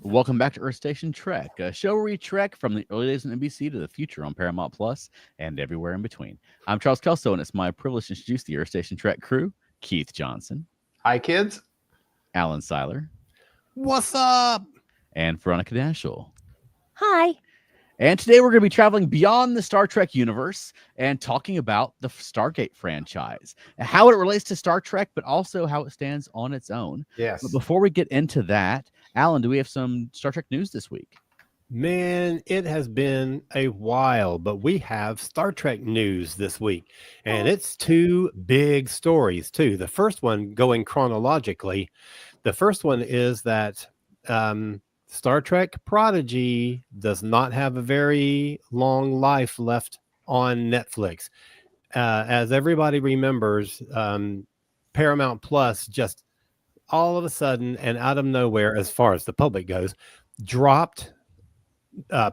Welcome back to Earth Station Trek, a show where we trek from the early days on NBC to the future on Paramount Plus and everywhere in between. I'm Charles Kelso, and it's my privilege to introduce the Earth Station Trek crew: Keith Johnson, Hi, kids. Alan Seiler, What's up? and Veronica Dashel. Hi. And today we're going to be traveling beyond the Star Trek universe and talking about the Stargate franchise, and how it relates to Star Trek, but also how it stands on its own. Yes. But before we get into that, Alan, do we have some Star Trek news this week? Man, it has been a while, but we have Star Trek news this week, and it's two big stories, too. The first one, going chronologically, the first one is that Star Trek Prodigy does not have a very long life left on Netflix. As everybody remembers, Paramount Plus just all of a sudden and out of nowhere, as far as the public goes, dropped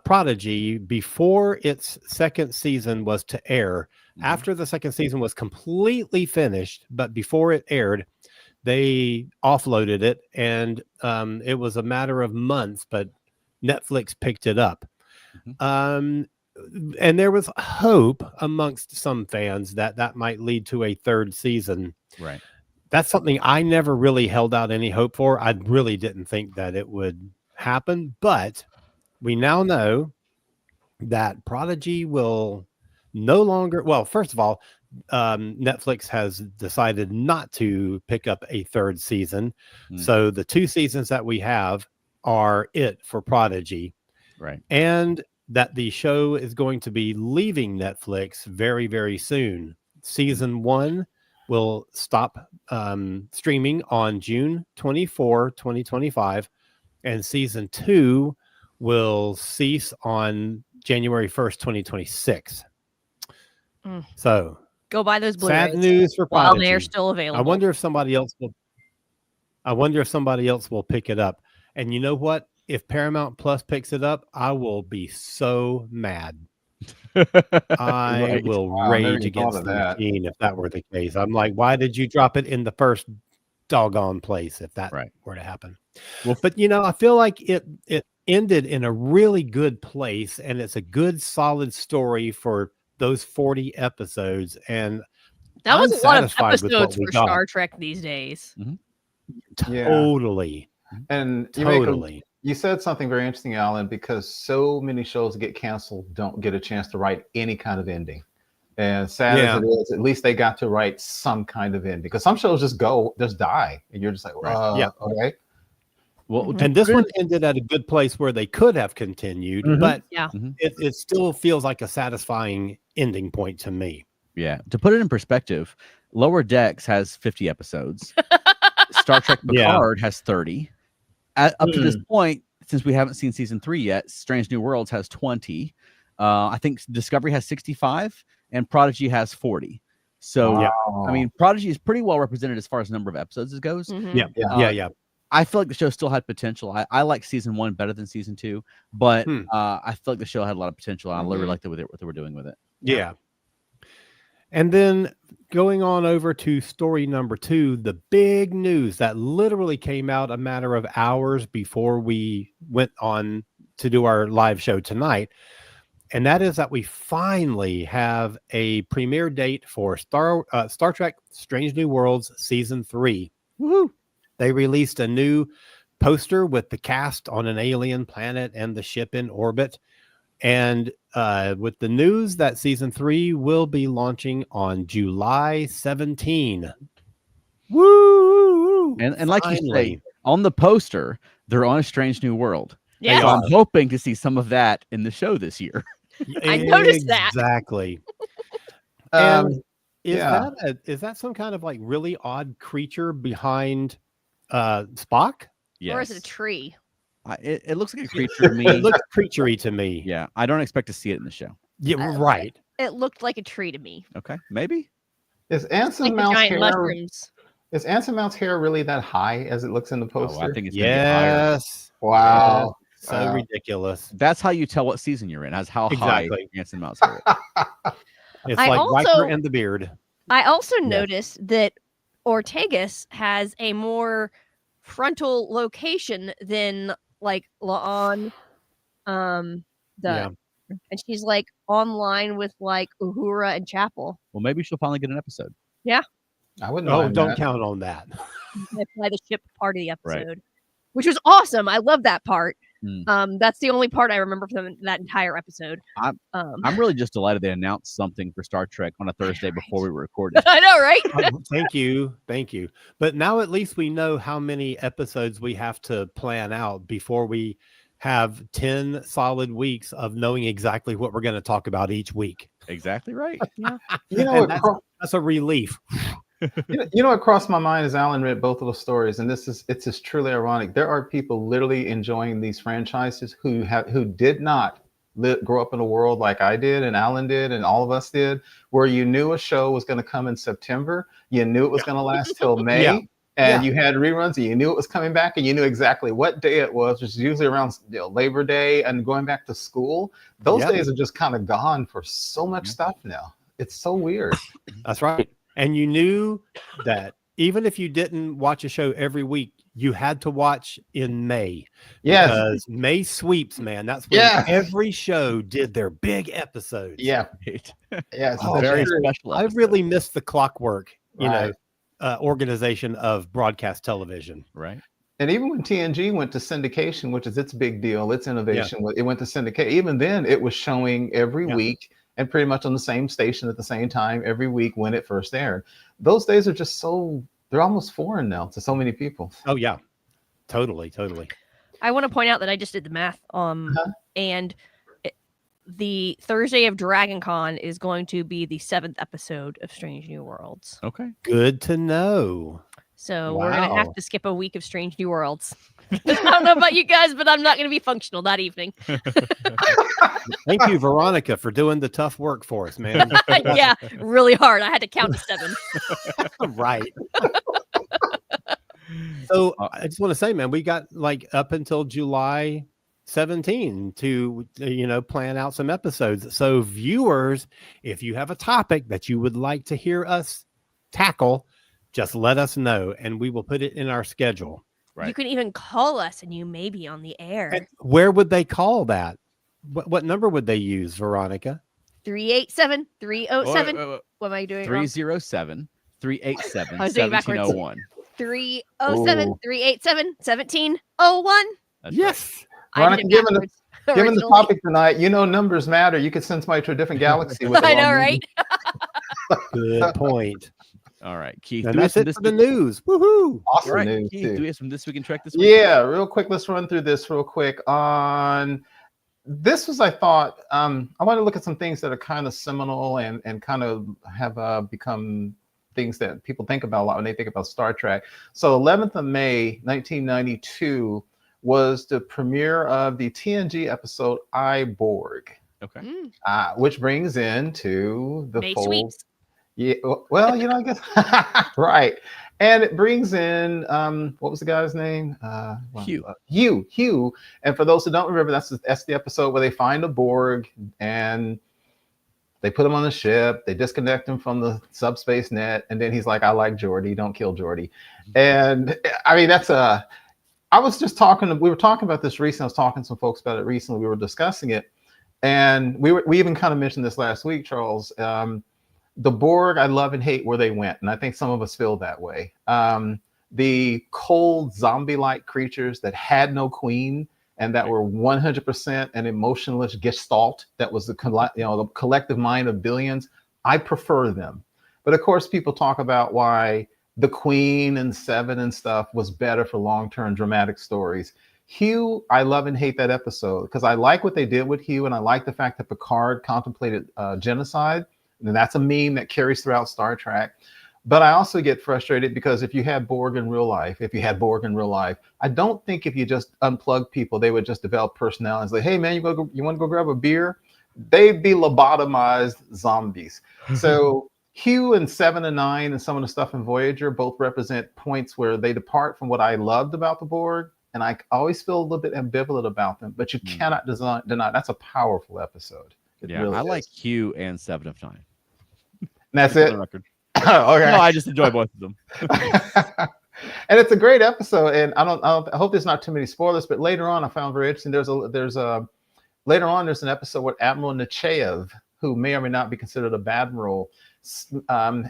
Prodigy before its second season was to air. Mhm. After the second season was completely finished, but before it aired, they offloaded it, and it was a matter of months, but Netflix picked it up. And there was hope amongst some fans that that might lead to a third season. Right. That's something I never really held out any hope for. I really didn't think that it would happen, but we now know that Prodigy will no longer, well, first of all, Netflix has decided not to pick up a third season. So the two seasons that we have are it for Prodigy. Right. And that the show is going to be leaving Netflix very, very soon. Season 1 will stop streaming on June 24, 2025, and season 2 will cease on January 1st, 2026. So Go buy those Blu-rays sad news for while Prodigy. they're still available. I wonder if somebody else will pick it up. And you know what? If Paramount Plus picks it up, I will be so mad. I will rage against the machine if that were the case. I'm like, why did you drop it in the first doggone place if that were to happen? Well, but you know, I feel like it ended in a really good place, and it's a good, solid story for those 40 episodes. And that was a lot of satisfied with what episodes we for got. Star Trek these days. Totally. And you said something very interesting, Alan, because so many shows get canceled don't get a chance to write any kind of ending. And sad as it is, at least they got to write some kind of ending. Because some shows just die, and you're just like, okay. Well, and this one ended at a good place where they could have continued, but it still feels like a satisfying ending point to me. Yeah. To put it in perspective, Lower Decks has 50 episodes. Star Trek Picard has 30. Up to this point, since we haven't seen season 3 yet, Strange New Worlds has 20. I think Discovery has 65, and Prodigy has 40. So, I mean, Prodigy is pretty well represented as far as number of episodes goes. Yeah. I feel like the show still had potential. I like season 1 better than season 2, but I feel like the show had a lot of potential. I really liked what they were doing with it. Yeah. And then going on over to story number 2, the big news that literally came out a matter of hours before we went on to do our live show tonight. And that is that we finally have a premiere date for Star Trek Strange New Worlds Season 3. Woohoo! They released a new poster with the cast on an alien planet and the ship in orbit. And with the news that season 3 will be launching on July 17. Woo! And like you say, on the poster, they're on a Strange New World. Yeah. So I'm hoping to see some of that in the show this year. I noticed that. Exactly. And is that some kind of like really odd creature behind Spock? Yes. Or is it a tree? It looks like a creature to me. It looks creaturey to me. Yeah, I don't expect to see it in the show. Yeah, right. It looked like a tree to me. Okay, maybe. Is Anson Mount's hair really that high as it looks in the poster? I think it's gonna be higher. Wow. So ridiculous. That's how you tell what season you're in. That's how high Anson Mount's hair is. It's like Riker and the beard. I also noticed that Ortegas has a more frontal location than like La'an, the Yeah. and she's like online with like Uhura and Chapel. Well, maybe she'll finally get an episode. Yeah. I wouldn't Oh, mind don't that. count on that. They fly the ship part of the Right. episode, which was awesome. I love that part. Mm. That's the only part I remember from that entire episode. I'm really just delighted they announced something for Star Trek on a Thursday before we recorded. I know, right? Thank you. But now at least we know how many episodes we have to plan out before we have 10 solid weeks of knowing exactly what we're going to talk about each week. Exactly right. Yeah. You know, that's a relief. you know what crossed my mind as Alan read both of those stories, and it's just truly ironic. There are people literally enjoying these franchises who did not grow up in a world like I did and Alan did and all of us did, where you knew a show was going to come in September, you knew it was going to last till May, and you had reruns, and you knew it was coming back, and you knew exactly what day it was, which is usually around Labor Day and going back to school. Those days are just kind of gone for so much stuff now. It's so weird. That's right. And you knew that even if you didn't watch a show every week, you had to watch in May. Yes. Because May sweeps, man. That's when every show did their big episodes. Yeah. Yeah. Oh, very special. I really missed the clockwork, organization of broadcast television. Right. And even when TNG went to syndication, which is its big deal, its innovation, it went to syndicate. Even then, it was showing every week and pretty much on the same station at the same time every week when it first aired. Those days are just they're almost foreign now to so many people. Oh, yeah. Totally. I want to point out that I just did the math. And the Thursday of Dragon Con is going to be the 7th episode of Strange New Worlds. Okay. Good to know. So we're going to have to skip a week of Strange New Worlds. I don't know about you guys, but I'm not going to be functional that evening. Thank you, Veronica, for doing the tough work for us, man. Yeah, really hard. I had to count to 7. Right. So I just want to say, man, we got like up until July 17 to plan out some episodes. So viewers, if you have a topic that you would like to hear us tackle, just let us know and we will put it in our schedule. Right. You can even call us and you may be on the air. And where would they call that? What number would they use, Veronica? 387-307. What am I doing? 307-387-1701. 307-387-1701. Yes. Veronica, given the topic tonight, numbers matter. You could send somebody to a different galaxy. With I know, right? Good point. All right, Keith. And that's it for the news. Woohoo! Awesome news, Keith, too. do we have some This Week in Trek this week? Yeah, real quick. Let's run through this real quick. This was, I thought, I want to look at some things that are kind of seminal and kind of have become things that people think about a lot when they think about Star Trek. So 11th of May, 1992 was the premiere of the TNG episode I, Borg. Okay. Which brings into the May fold. sweeps. Yeah, well, I guess right, and it brings in what was the guy's name? Hugh. And for those who don't remember, that's the episode where they find a Borg and they put him on the ship. They disconnect him from the subspace net, and then he's like, "I like Geordi. Don't kill Geordi." And I mean, I was just talking. We were talking about this recently. I was talking to some folks about it recently. We were discussing it, and we even kind of mentioned this last week, Charles. The Borg, I love and hate where they went, and I think some of us feel that way. The cold zombie-like creatures that had no queen and that were 100% an emotionless gestalt that was the collective mind of billions. I prefer them, but of course, people talk about why the Queen and Seven and stuff was better for long-term dramatic stories. Hugh, I love and hate that episode because I like what they did with Hugh, and I like the fact that Picard contemplated genocide. And that's a meme that carries throughout Star Trek. But I also get frustrated because if you had Borg in real life, I don't think if you just unplug people, they would just develop personalities. Like, hey, man, you want to go grab a beer? They'd be lobotomized zombies. So Hugh and 7 and 9 and some of the stuff in Voyager both represent points where they depart from what I loved about the Borg. And I always feel a little bit ambivalent about them. But you cannot deny that's a powerful episode. I like Hugh and 7 of 9. And that's it. Okay. Okay. No, I just enjoy both of them. And it's a great episode. And I hope there's not too many spoilers, but later on I found very interesting. Later on there's an episode where Admiral Nechayev, who may or may not be considered a admiral,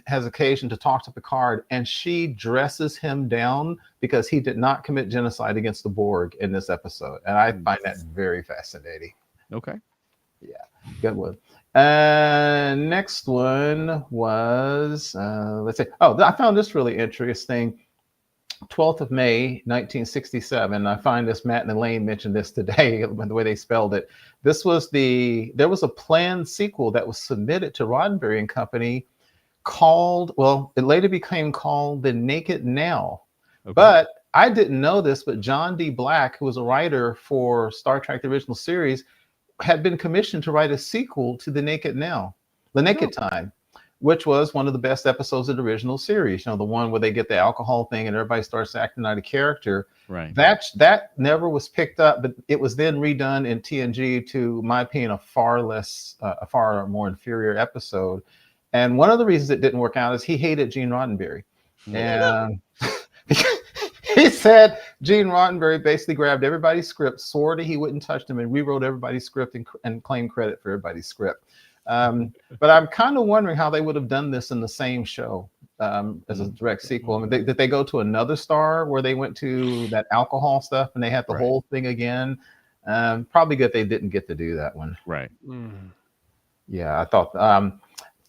has occasion to talk to Picard, and she dresses him down because he did not commit genocide against the Borg in this episode. And I find that very fascinating. Okay. Yeah, good one. Next one was, let's see. Oh, I found this really interesting. 12th of May, 1967. I find this, Matt and Elaine mentioned this today, the way they spelled it. There was a planned sequel that was submitted to Roddenberry and Company it later became called The Naked Now. Okay. But I didn't know this, but John D. Black, who was a writer for Star Trek, the original series, had been commissioned to write a sequel to The Naked Time, which was one of the best episodes of the original series. You know, the one where they get the alcohol thing and everybody starts acting out of character. Right. That never was picked up, but it was then redone in TNG to, my opinion, a far more inferior episode. And one of the reasons it didn't work out is he hated Gene Roddenberry. And he said Gene Roddenberry basically grabbed everybody's script, swore that he wouldn't touch them, and rewrote everybody's script and claimed credit for everybody's script. But I'm kind of wondering how they would have done this in the same show as a direct sequel. I mean, did they go to another star where they went to that alcohol stuff and they had the whole thing again? Probably good they didn't get to do that one. Right. Yeah, I thought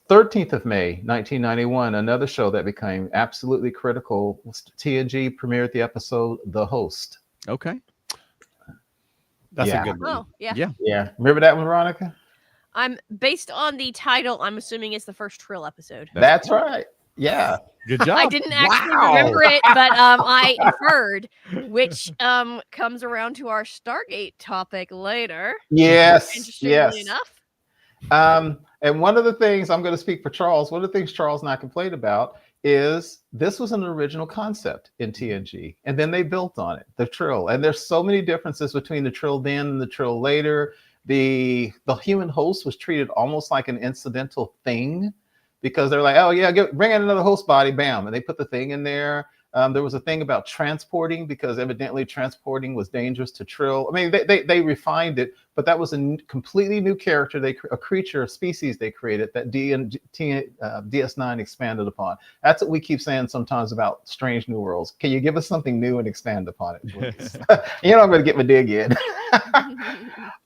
13th of May, 1991, another show that became absolutely critical. TNG premiered the episode The Host. Okay. That's a good one. Oh, yeah. Remember that one, Veronica? I'm based on the title. I'm assuming it's the first Trill episode. That's right. Yeah. Good job. I didn't actually remember it, but I inferred, which comes around to our Stargate topic later. Yes. Interestingly enough. And one of the things, I'm going to speak for Charles, one of the things Charles and I complained about is this was an original concept in TNG, and then they built on it, the Trill. And there's so many differences between the Trill then and the Trill later. The human host was treated almost like an incidental thing because they're like, oh yeah, bring in another host body, bam, and they put the thing in there. There was a thing about transporting because evidently transporting was dangerous to Trill. I mean, they refined it, but that was a completely new character, a creature, a species they created that DS9 expanded upon. That's what we keep saying sometimes about Strange New Worlds. Can you give us something new and expand upon it, please? I'm going to get my dig in.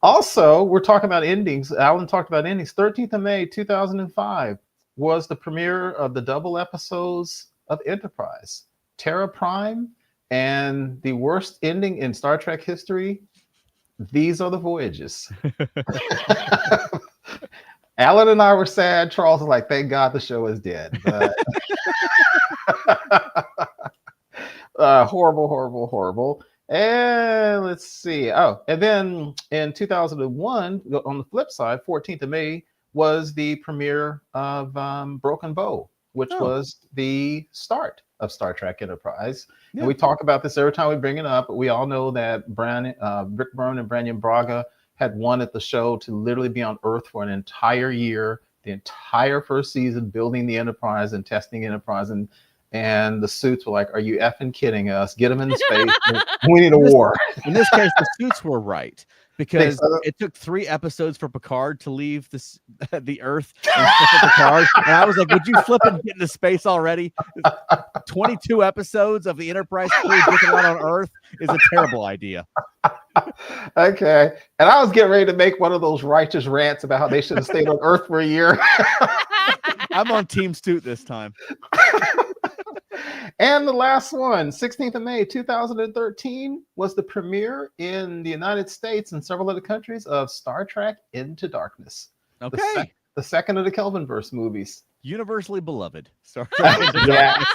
Also, we're talking about endings. Alan talked about endings. 13th of May, 2005 was the premiere of the double episodes of Enterprise. Terra Prime and the worst ending in Star Trek history. These are the voyages. Alan and I were sad. Charles was like, thank God the show is dead. But horrible. And let's see. Oh, and then in 2001, on the flip side, 14th of May was the premiere of Broken Bow, which was the start of Star Trek Enterprise. Yeah. And we talk about this every time we bring it up, but we all know that Rick Berman and Branyan Braga had wanted the show to literally be on Earth for an entire year, the entire first season, building the Enterprise and testing Enterprise. And the suits were like, are you effing kidding us? Get them in space. We need a war. In this case, the suits were right. Because it took 3 episodes for Picard to leave the Earth and Picard. And I was like, would you flip and get into space already? 22 episodes of the Enterprise crew looking out on Earth is a terrible idea. Okay. And I was getting ready to make one of those righteous rants about how they should have stayed on Earth for a year. I'm on Team Stoot this time. And the last one, 16th of May, 2013, was the premiere in the United States and several other countries of Star Trek Into Darkness. Okay. The second of the Kelvinverse movies. Universally beloved. Star Trek Into Darkness.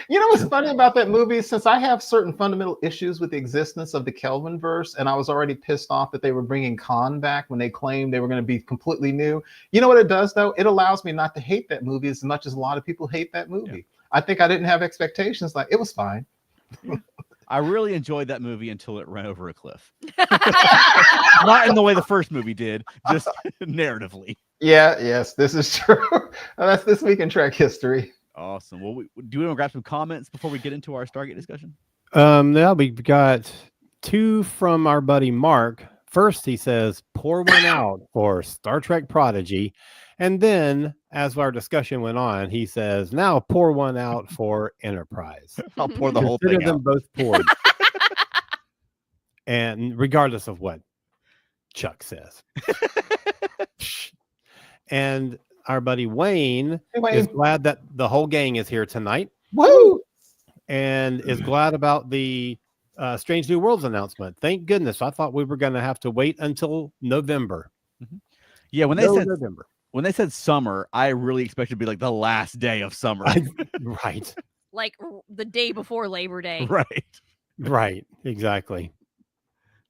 You know what's funny about that movie? Since I have certain fundamental issues with the existence of the Kelvinverse, and I was already pissed off that they were bringing Khan back when they claimed they were going to be completely new. You know what it does, though? It allows me not to hate that movie as much as a lot of people hate that movie. Yeah. I think I didn't have expectations. Like, it was fine. I really enjoyed that movie until it ran over a cliff. Not in the way the first movie did, just narratively. Yeah, yes, this is true. That's This Week in Trek History. Awesome. Well, do we want to grab some comments before we get into our Stargate discussion? Now we've got 2 from our buddy Mark. First, he says, pour one out for Star Trek Prodigy. And then, as our discussion went on, he says, now pour one out for Enterprise. I'll pour the whole Consider thing them out. both poured. And regardless of what Chuck says. And our buddy Wayne is glad that the whole gang is here tonight. Woo! And is glad about the Strange New Worlds announcement. Thank goodness. I thought we were going to have to wait until November. Yeah, when they said summer, I really expected it to be like the last day of summer. Right. Like the day before Labor Day. Right. Exactly.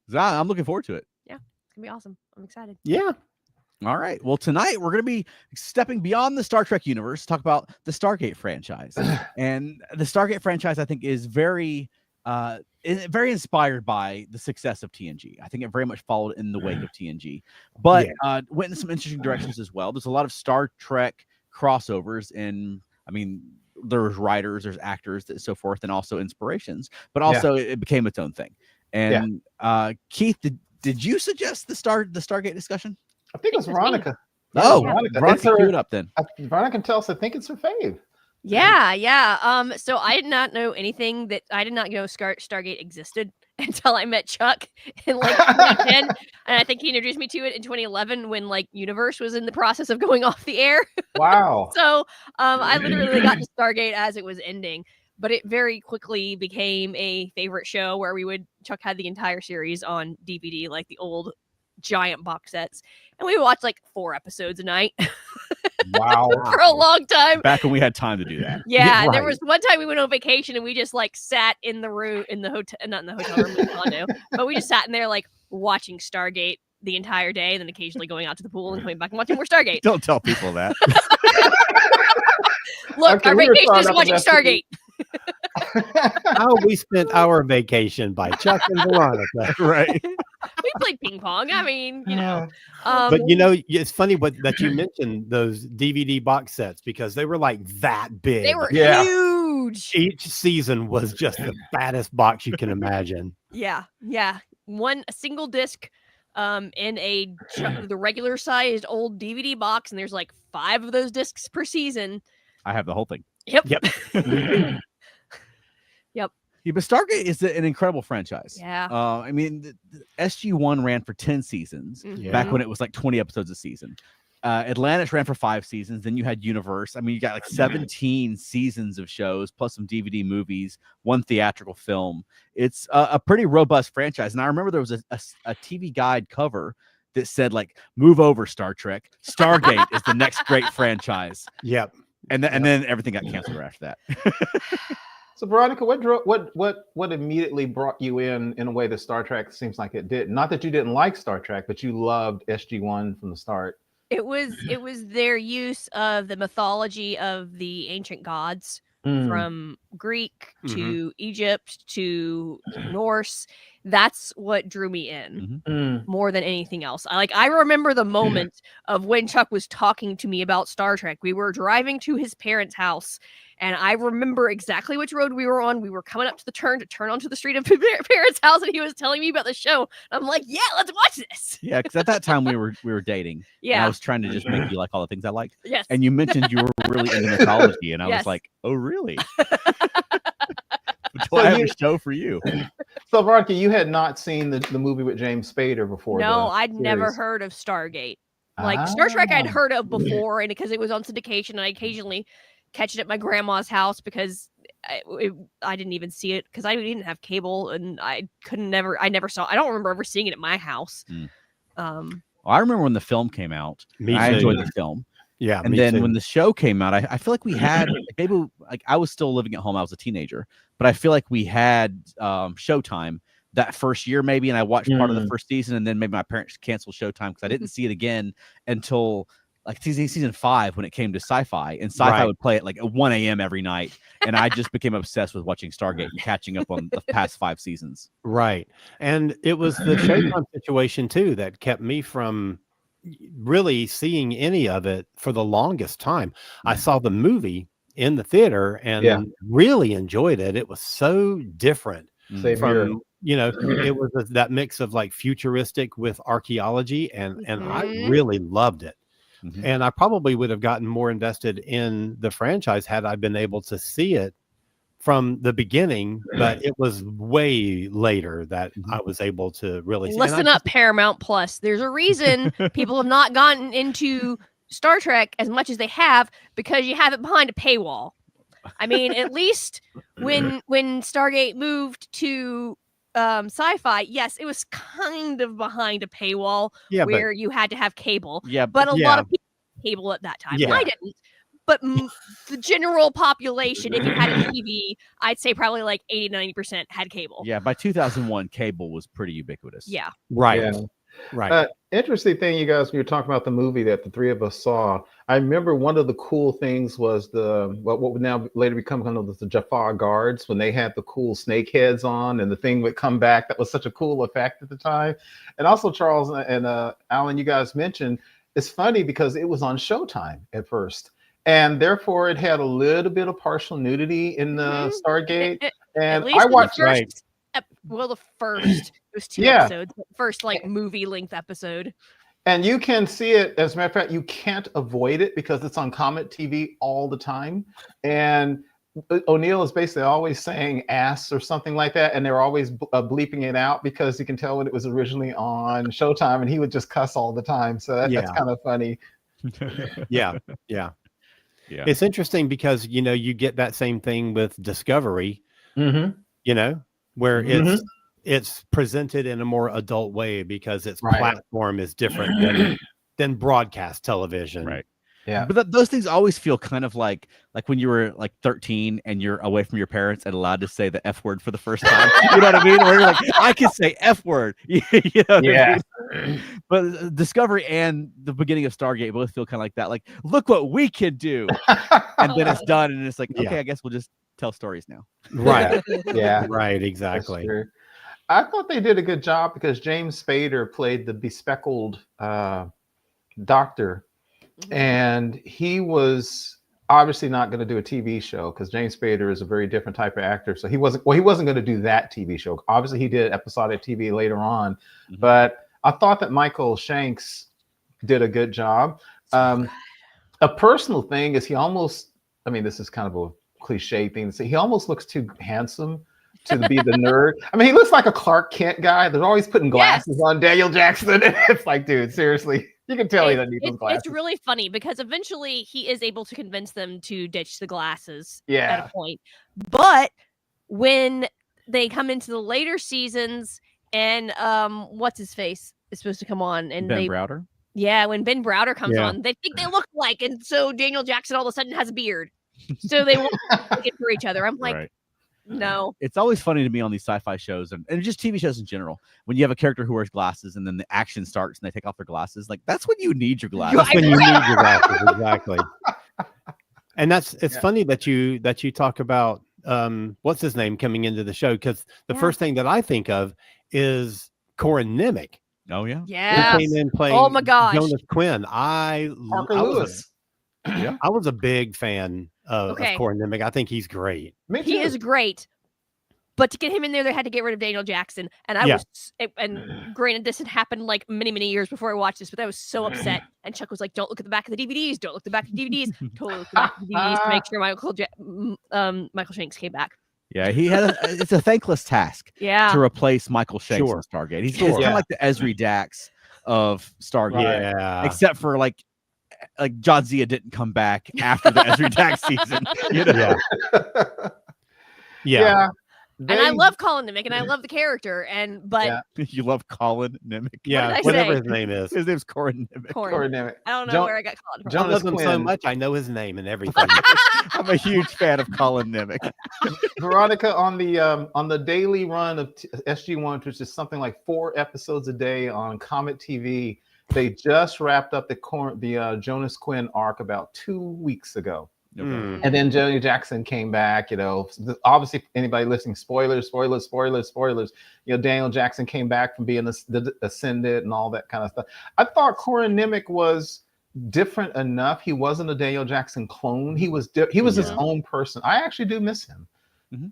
So I'm looking forward to it. Yeah, it's going to be awesome. I'm excited. Yeah. All right. Well, tonight we're going to be stepping beyond the Star Trek universe, talk about the Stargate franchise. And the Stargate franchise, I think, is very inspired by the success of TNG. I think it very much followed in the wake of TNG, but went in some interesting directions as well. There's a lot of Star Trek crossovers, and I mean, there's writers, there's actors, and so forth, and also inspirations. But also, it became its own thing. And Keith, did you suggest the Stargate discussion? I think it was Veronica. Veronica, cue it up then. Veronica can tell us. I think it's her fave. Yeah. So I did not know anything I did not know Stargate existed until I met Chuck in like 2010, and I think he introduced me to it in 2011 when like Universe was in the process of going off the air. Wow. So I literally got to Stargate as it was ending, but it very quickly became a favorite show where Chuck had the entire series on DVD, like the old giant box sets, and we watched like 4 episodes a night. Wow. For a long time. Back when we had time to do that. Yeah, there was one time we went on vacation and we just like sat in the room in the hotel, not in the hotel room, in the condo, but we just sat in there like watching Stargate the entire day, and then occasionally going out to the pool and coming back and watching more Stargate. Don't tell people that. Look, our vacation is watching Stargate. How we spent our vacation by Chuck and Veronica. Right. We played ping pong. I mean, you know. But you know, it's funny that you mentioned those DVD box sets because they were like that big. They were huge. Each season was just the baddest box you can imagine. Yeah. A single disc in the regular sized old DVD box, and there's like 5 of those discs per season. I have the whole thing. Yep. Yeah, but Stargate is an incredible franchise. Yeah. I mean, the SG-1 ran for 10 seasons back when it was like 20 episodes a season. Atlantis ran for 5 seasons. Then you had Universe. I mean, you got like 17 seasons of shows, plus some DVD movies, 1 theatrical film. It's a pretty robust franchise. And I remember there was a TV Guide cover that said, like, move over, Star Trek. Stargate is the next great franchise. Yep. And then everything got canceled after that. So Veronica, what immediately brought you in a way that Star Trek seems like it did? Not that you didn't like Star Trek, but you loved SG-1 from the start. It was their use of the mythology of the ancient gods, from Greek to Egypt to Norse. That's what drew me in more than anything else. I remember the moment of when Chuck was talking to me about Star Trek. We were driving to his parents' house, and I remember exactly which road we were on. We were coming up to the turn onto the street of his parents' house, and he was telling me about the show. I'm like, yeah, let's watch this. Yeah, because at that time we were dating. Yeah, and I was trying to just make you like all the things I liked. Yes, and you mentioned you were really into mythology, and I was like, oh, really? So I have a show for you. So, Veronica, you had not seen the movie with James Spader before? No, I'd never heard of Stargate. Like Star Trek, I'd heard of before, and because it was on syndication, and I occasionally catch it at my grandma's house because I didn't even see it because I didn't have cable, and I never saw. I don't remember ever seeing it at my house. Well, I remember when the film came out. I enjoyed the film. Yeah, and then when the show came out, I feel like we had maybe like I was still living at home. I was a teenager, but I feel like we had Showtime that first year maybe, and I watched part of the first season, and then maybe my parents canceled Showtime because I didn't see it again until like season 5 when it came to Sci-Fi, and Sci-Fi would play it like at 1 a.m. every night, and I just became obsessed with watching Stargate and catching up on the past 5 seasons. Right, and it was the Showtime situation too that kept me from really seeing any of it for the longest time. I saw the movie in the theater and really enjoyed it. It was so different from, it was that mix of like futuristic with archaeology, and I really loved it. And I probably would have gotten more invested in the franchise had I been able to see it from the beginning, but it was way later that I was able to really see. Listen up, Paramount Plus. There's a reason people have not gotten into Star Trek as much as they have, because you have it behind a paywall. I mean, at least when Stargate moved to sci-fi, yes, it was kind of behind a paywall where you had to have cable. Yeah, but a lot of people had cable at that time. Yeah. I didn't. But the general population, if you had a TV, I'd say probably like 80-90% had cable. Yeah, by 2001, cable was pretty ubiquitous. Yeah. Right. Yeah. Right. Interesting thing, you guys, when you're talking about the movie that the three of us saw, I remember one of the cool things was what would now later become kind of the Jafar guards, when they had the cool snake heads on and the thing would come back. That was such a cool effect at the time. And also, Charles and Alan, you guys mentioned, it's funny because it was on Showtime at first. And therefore, it had a little bit of partial nudity in the Stargate. And I watched the first, it was 2 episodes, the first like movie length episode. And you can see it, as a matter of fact, you can't avoid it because it's on Comet TV all the time. And O'Neill is basically always saying ass or something like that. And they're always bleeping it out because you can tell when it was originally on Showtime, and he would just cuss all the time. So that's kind of funny. Yeah. It's interesting because, you get that same thing with Discovery, where it's presented in a more adult way because its platform is different than broadcast television. Right. Yeah. But those things always feel kind of like when you were like 13 and you're away from your parents and allowed to say the F word for the first time. You know what I mean? Where you're like, I can say F word. You know what I mean? But Discovery and the beginning of Stargate both feel kind of like that. Like, look what we can do. And then it's done. And it's like, okay, I guess we'll just tell stories now. Right. Yeah. Right. Exactly. I thought they did a good job because James Spader played the bespectacled doctor. And he was obviously not going to do a TV show because James Spader is a very different type of actor. So he wasn't going to do that TV show. Obviously, he did episodic TV later on. But I thought that Michael Shanks did a good job. A personal thing is he almost, I mean, this is kind of a cliche thing to say, he almost looks too handsome to be the nerd. I mean, he looks like a Clark Kent guy. They're always putting glasses on Daniel Jackson. It's like, dude, seriously. You can tell he doesn't need those glasses. It's really funny because eventually he is able to convince them to ditch the glasses at a point. But when they come into the later seasons and what's his face is supposed to come on, and Ben Browder? Yeah, when Ben Browder comes on, they think they look like, and so Daniel Jackson all of a sudden has a beard. So they won't get for each other. I'm like, no. It's always funny to me on these sci-fi shows and just TV shows in general when you have a character who wears glasses and then the action starts and they take off their glasses. Like, that's when you need your glasses. That's when you need your glasses, exactly. And it's funny that you talk about what's his name coming into the show, because the first thing that I think of is Corin Nemec. Oh yeah, yeah. He came in playing. Oh my gosh, Jonas Quinn. Parker Lewis. I was a big fan of Corin Nemec. I think he's great. He is great. But to get him in there, they had to get rid of Daniel Jackson. And I was, and granted, this had happened like many, many years before I watched this, but I was so upset. And Chuck was like, don't look at the back of the DVDs. Don't look at the back of the DVDs. Totally look at the back of the DVDs to make sure Michael Shanks came back. Yeah, he had it's a thankless task to replace Michael Shanks on Stargate. He's kind of like the Ezri Dax of Stargate. Except for like John Zia didn't come back after the Ezri Dax season. You know? Yeah. And I love Colin Nemec, and I love the character, but you love Colin Nemec. Yeah, whatever his name is. His name's Corin Nemec. Corin Nemec. I don't know where I got Colin from. I love him so much, I know his name and everything. I'm a huge fan of Colin Nemec. Veronica, on the daily run of SG1, which is something like 4 episodes a day on Comet TV, they just wrapped up the Jonas Quinn arc about 2 weeks ago. Okay. And then Daniel Jackson came back, obviously anybody listening, spoilers. Daniel Jackson came back from being the Ascended and all that kind of stuff. I thought Corin Nemec was different enough. He wasn't a Daniel Jackson clone. He was his own person. I actually do miss him. Mm-hmm.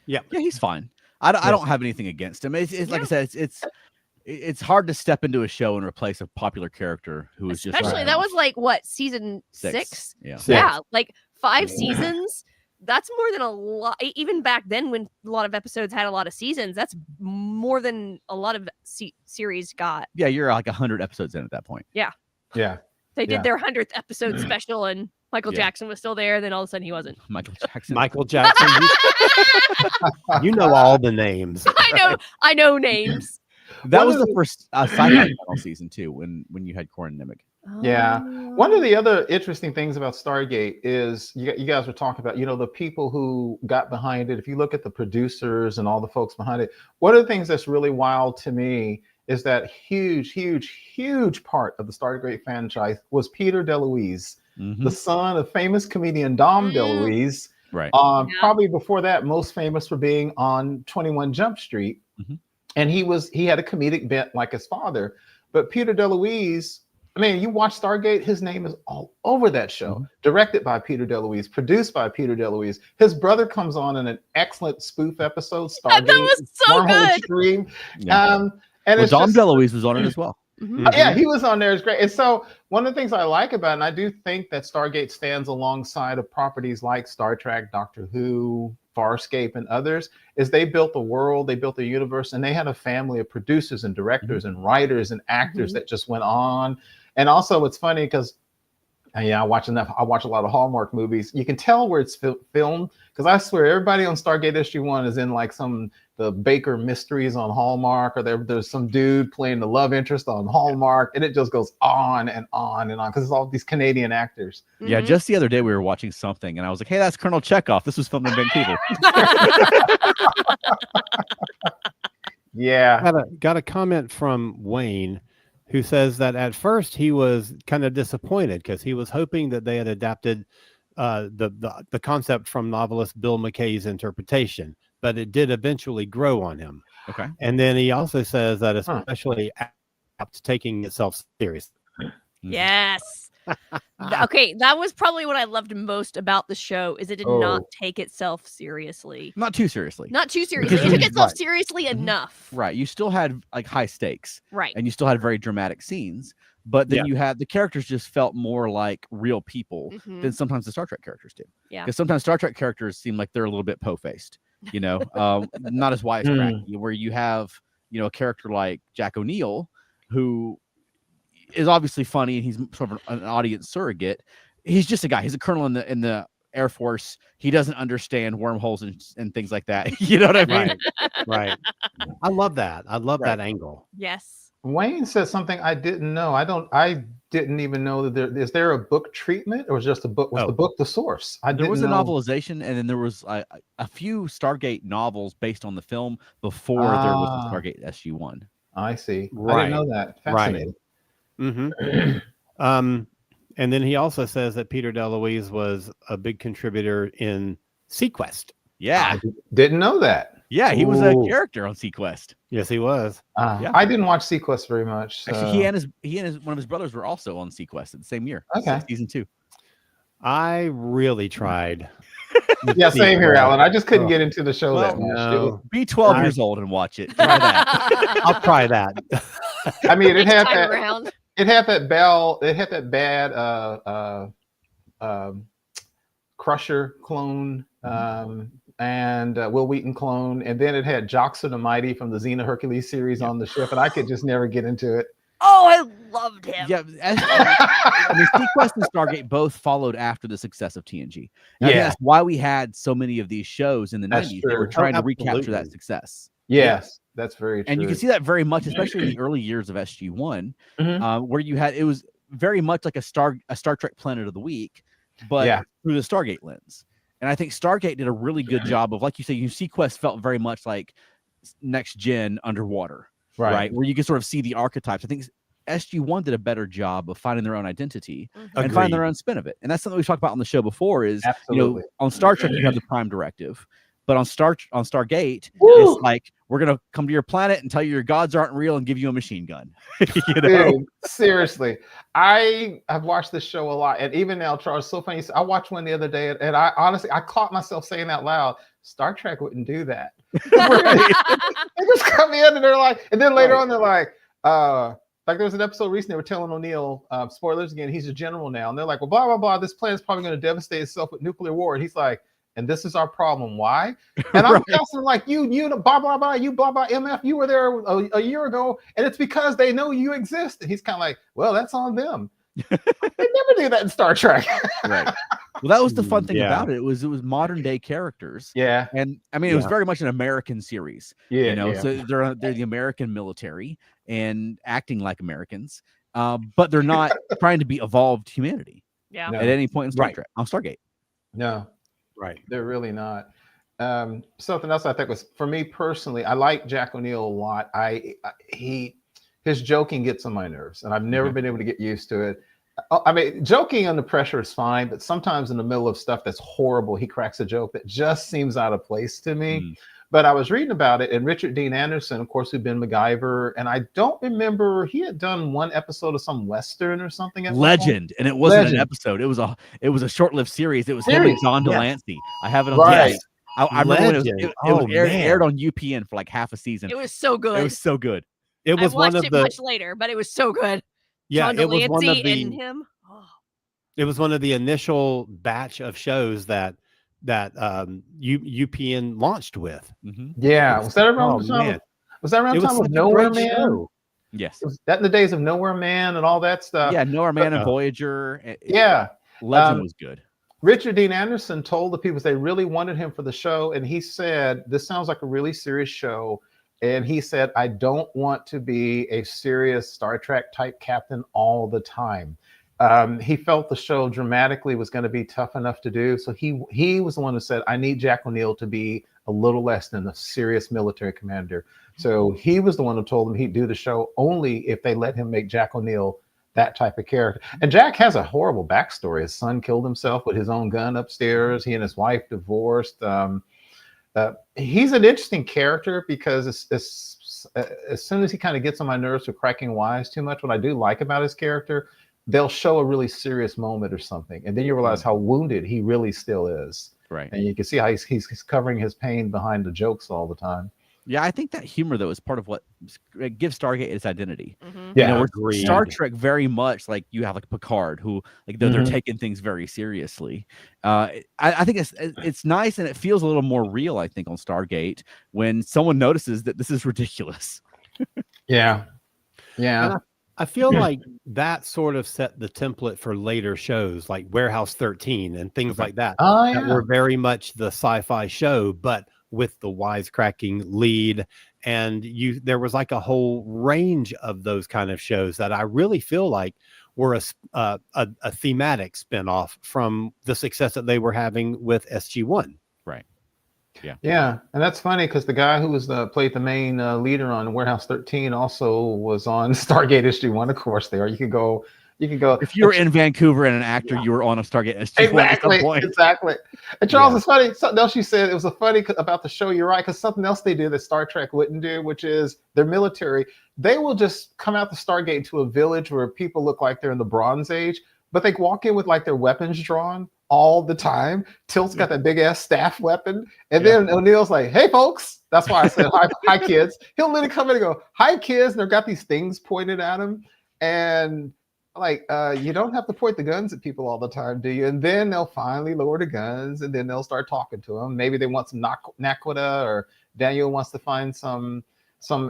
Yeah, he's fine. I don't have anything against him. It's like I said, it's hard to step into a show and replace a popular character who is just especially that was like what, season 6? Yeah, like 5 seasons. That's more than a lot. Even back then, when a lot of episodes had a lot of seasons, that's more than a lot of series got. Yeah, you're like 100 episodes in at that point. Yeah. They did their 100th episode special, and Michael Jackson was still there. Then all of a sudden, he wasn't. Michael Jackson. You know all the names. I know names. That was the first sci-fi channel season too, when you had Corin Nimmick. Yeah. One of the other interesting things about Stargate is you guys were talking about, the people who got behind it. If you look at the producers and all the folks behind it, one of the things that's really wild to me is that huge part of the Stargate franchise was Peter DeLuise, the son of famous comedian Dom DeLuise. Right. Probably before that, most famous for being on 21 Jump Street. And he had a comedic bent like his father. But Peter DeLuise, I mean, you watch Stargate, his name is all over that show. Directed by Peter DeLuise, produced by Peter DeLuise. His brother comes on in an excellent spoof episode, Stargate. That was so Wormhole good. Extreme. And Dom DeLuise was on it as well. Yeah, he was on there. It's great. And so one of the things I like about it, and I do think that Stargate stands alongside of properties like Star Trek, Doctor Who, Farscape, and others, is they built the world, they built the universe, and they had a family of producers and directors and writers and actors that just went on. And also it's funny because I watch a lot of Hallmark movies. You can tell where it's filmed because I swear everybody on Stargate SG-1 is in like the Baker Mysteries on Hallmark, or there's some dude playing the love interest on Hallmark, and it just goes on and on and on because it's all these Canadian actors. Yeah, just the other day we were watching something, and I was like, "Hey, that's Colonel Chekhov. This was filmed in Vancouver." Yeah, got a comment from Wayne, who says that at first he was kind of disappointed because he was hoping that they had adapted the concept from novelist Bill McKay's interpretation, but it did eventually grow on him. Okay. And then he also says that especially after taking itself seriously. Yes. Okay, that was probably what I loved most about the show, is it did not take itself seriously. Not too seriously. Not too seriously. It took itself seriously enough. Right. You still had like high stakes. Right. And you still had very dramatic scenes. But then you had the characters just felt more like real people than sometimes the Star Trek characters do. Yeah. Because sometimes Star Trek characters seem like they're a little bit po-faced, not as wisecracky, where you have, a character like Jack O'Neill, who is obviously funny and he's sort of an audience surrogate. He's just a guy. He's a colonel in the Air Force. He doesn't understand wormholes and things like that. You know what I mean? Right. I love that. I love that angle. Yes. Wayne said something I didn't know. I didn't even know that is there a book treatment, or was just a book? Was the book the source? There was a novelization, and then there was a few Stargate novels based on the film before there was the Stargate SG-1. I see. Right. I didn't know that. Fascinating. Right. And then he also says that Peter DeLuise was a big contributor in Sequest. Yeah. I didn't know that. Yeah, he was a character on Sequest. Yes, he was. I didn't watch Sequest very much. So. Actually, he and one of his brothers were also on Sequest at the same year. Okay. Season 2. I really tried. Yeah, same here, Alan. I just couldn't get into the show that much. No. Be 12 years old and watch it. Try that. I'll try that. I mean, it had that. Around. It had that bad Crusher clone and Will Wheaton clone, and then it had Joxer the Mighty from the Xena Hercules series on the ship, and I could just never get into it. Oh, I loved him. Yeah, I mean, Sequest and Stargate both followed after the success of TNG. And I think that's why we had so many of these shows in the 90s. They were trying to recapture that success. Yes, that's very true. And you can see that very much, especially in the early years of SG-1, where it was very much like a Star Trek Planet of the Week, but through the Stargate lens. And I think Stargate did a really good job of, like you say, Sequest felt very much like Next Gen underwater, right? Where you can sort of see the archetypes. I think SG-1 did a better job of finding their own identity and finding their own spin of it. And that's something we've talked about on the show before is, on Star Trek, you have the Prime Directive. But on Stargate, Woo! it's like we're gonna come to your planet and tell you your gods aren't real and give you a machine gun. You know? Dude, seriously, I have watched this show a lot, and even now, Charles, so funny. I watched one the other day, and I honestly, I caught myself saying out loud, "Star Trek wouldn't do that." Right? They just come in and they're like, and then later on they're like there was an episode recently they were telling O'Neill, spoilers again, he's a general now, and they're like, well, blah blah blah, this planet's probably going to devastate itself with nuclear war, and he's like, and this is our problem. Why? And I'm asking like, you blah blah blah, you blah blah MF, you were there a year ago, and it's because they know you exist. And he's kind of like, well, that's on them. They never do that in Star Trek. Right. Well, that was the fun thing about it. It was modern day characters. Yeah. And I mean, it was very much an American series. Yeah. You know, so they're the American military and acting like Americans, but they're not trying to be evolved humanity. Yeah. At any point in Star Trek on Stargate. No. Right. They're really not. Something else I think was, for me personally, I like Jack O'Neill a lot. His joking gets on my nerves, and I've never been able to get used to it. I mean, joking under pressure is fine, but sometimes in the middle of stuff that's horrible, he cracks a joke that just seems out of place to me. But I was reading about it, and Richard Dean Anderson, of course, who'd been MacGyver, and I don't remember, he had done one episode of some Western or something. Legend, and it wasn't an episode. It was a short-lived series. It was him and John Delancey. I have it on DVD. I remember when it was aired on UPN for like half a season. It was so good. It was so good. It was one of the much later, but it was so good. Yeah, John it was one of Delancey and him. Oh. It was one of the initial batch of shows that UPN launched with. Yeah, was that around the time? Was that around the time of Nowhere Man? Show. Yes, was that in the days of Nowhere Man and all that stuff? Yeah, Nowhere Man and Voyager. Legend was good. Richard Dean Anderson told the people they really wanted him for the show, and he said, "This sounds like a really serious show." And he said, "I don't want to be a serious Star Trek type captain all the time." He felt the show dramatically was going to be tough enough to do. So he was the one who said, "I need Jack O'Neill to be a little less than a serious military commander." So he was the one who told them he'd do the show only if they let him make Jack O'Neill that type of character. And Jack has a horrible backstory. His son killed himself with his own gun upstairs. He and his wife divorced. He's an interesting character because as soon as he kind of gets on my nerves for cracking wise too much, what I do like about his character, they'll show a really serious moment or something, and then you realize how wounded he really still is. Right. And you can see how he's covering his pain behind the jokes all the time. Yeah, I think that humor though is part of what gives Stargate its identity. Yeah, Star Trek very much like you have like Picard, who like they're taking things very seriously. I think it's nice and it feels a little more real. I think on Stargate when someone notices that this is ridiculous. Yeah. I feel like that sort of set the template for later shows like Warehouse 13 and things like that. That were very much the sci-fi show, but with the wisecracking lead, and there was like a whole range of those kind of shows that I really feel like were a thematic spinoff from the success that they were having with SG-1. Right. Yeah, and that's funny because the guy who was played the main leader on Warehouse 13 also was on Stargate SG-1. Of course, there you can go. If you were in Vancouver and an actor, you were on a Stargate SG-1 at some point. Exactly. And Charles, it's funny. Something else you said, it was funny about the show. You're right, because something else they do that Star Trek wouldn't do, which is their military. They will just come out the Stargate to a village where people look like they're in the Bronze Age, but they walk in with like their weapons drawn all the time. Tilt's got that big ass staff weapon, and then O'Neill's like, "Hey, folks." That's why I said hi, kids. He'll literally come in and go, "Hi, kids," and they've got these things pointed at him, and like, you don't have to point the guns at people all the time, do you? And then they'll finally lower the guns, and then they'll start talking to them. Maybe they want some naquita, or Daniel wants to find some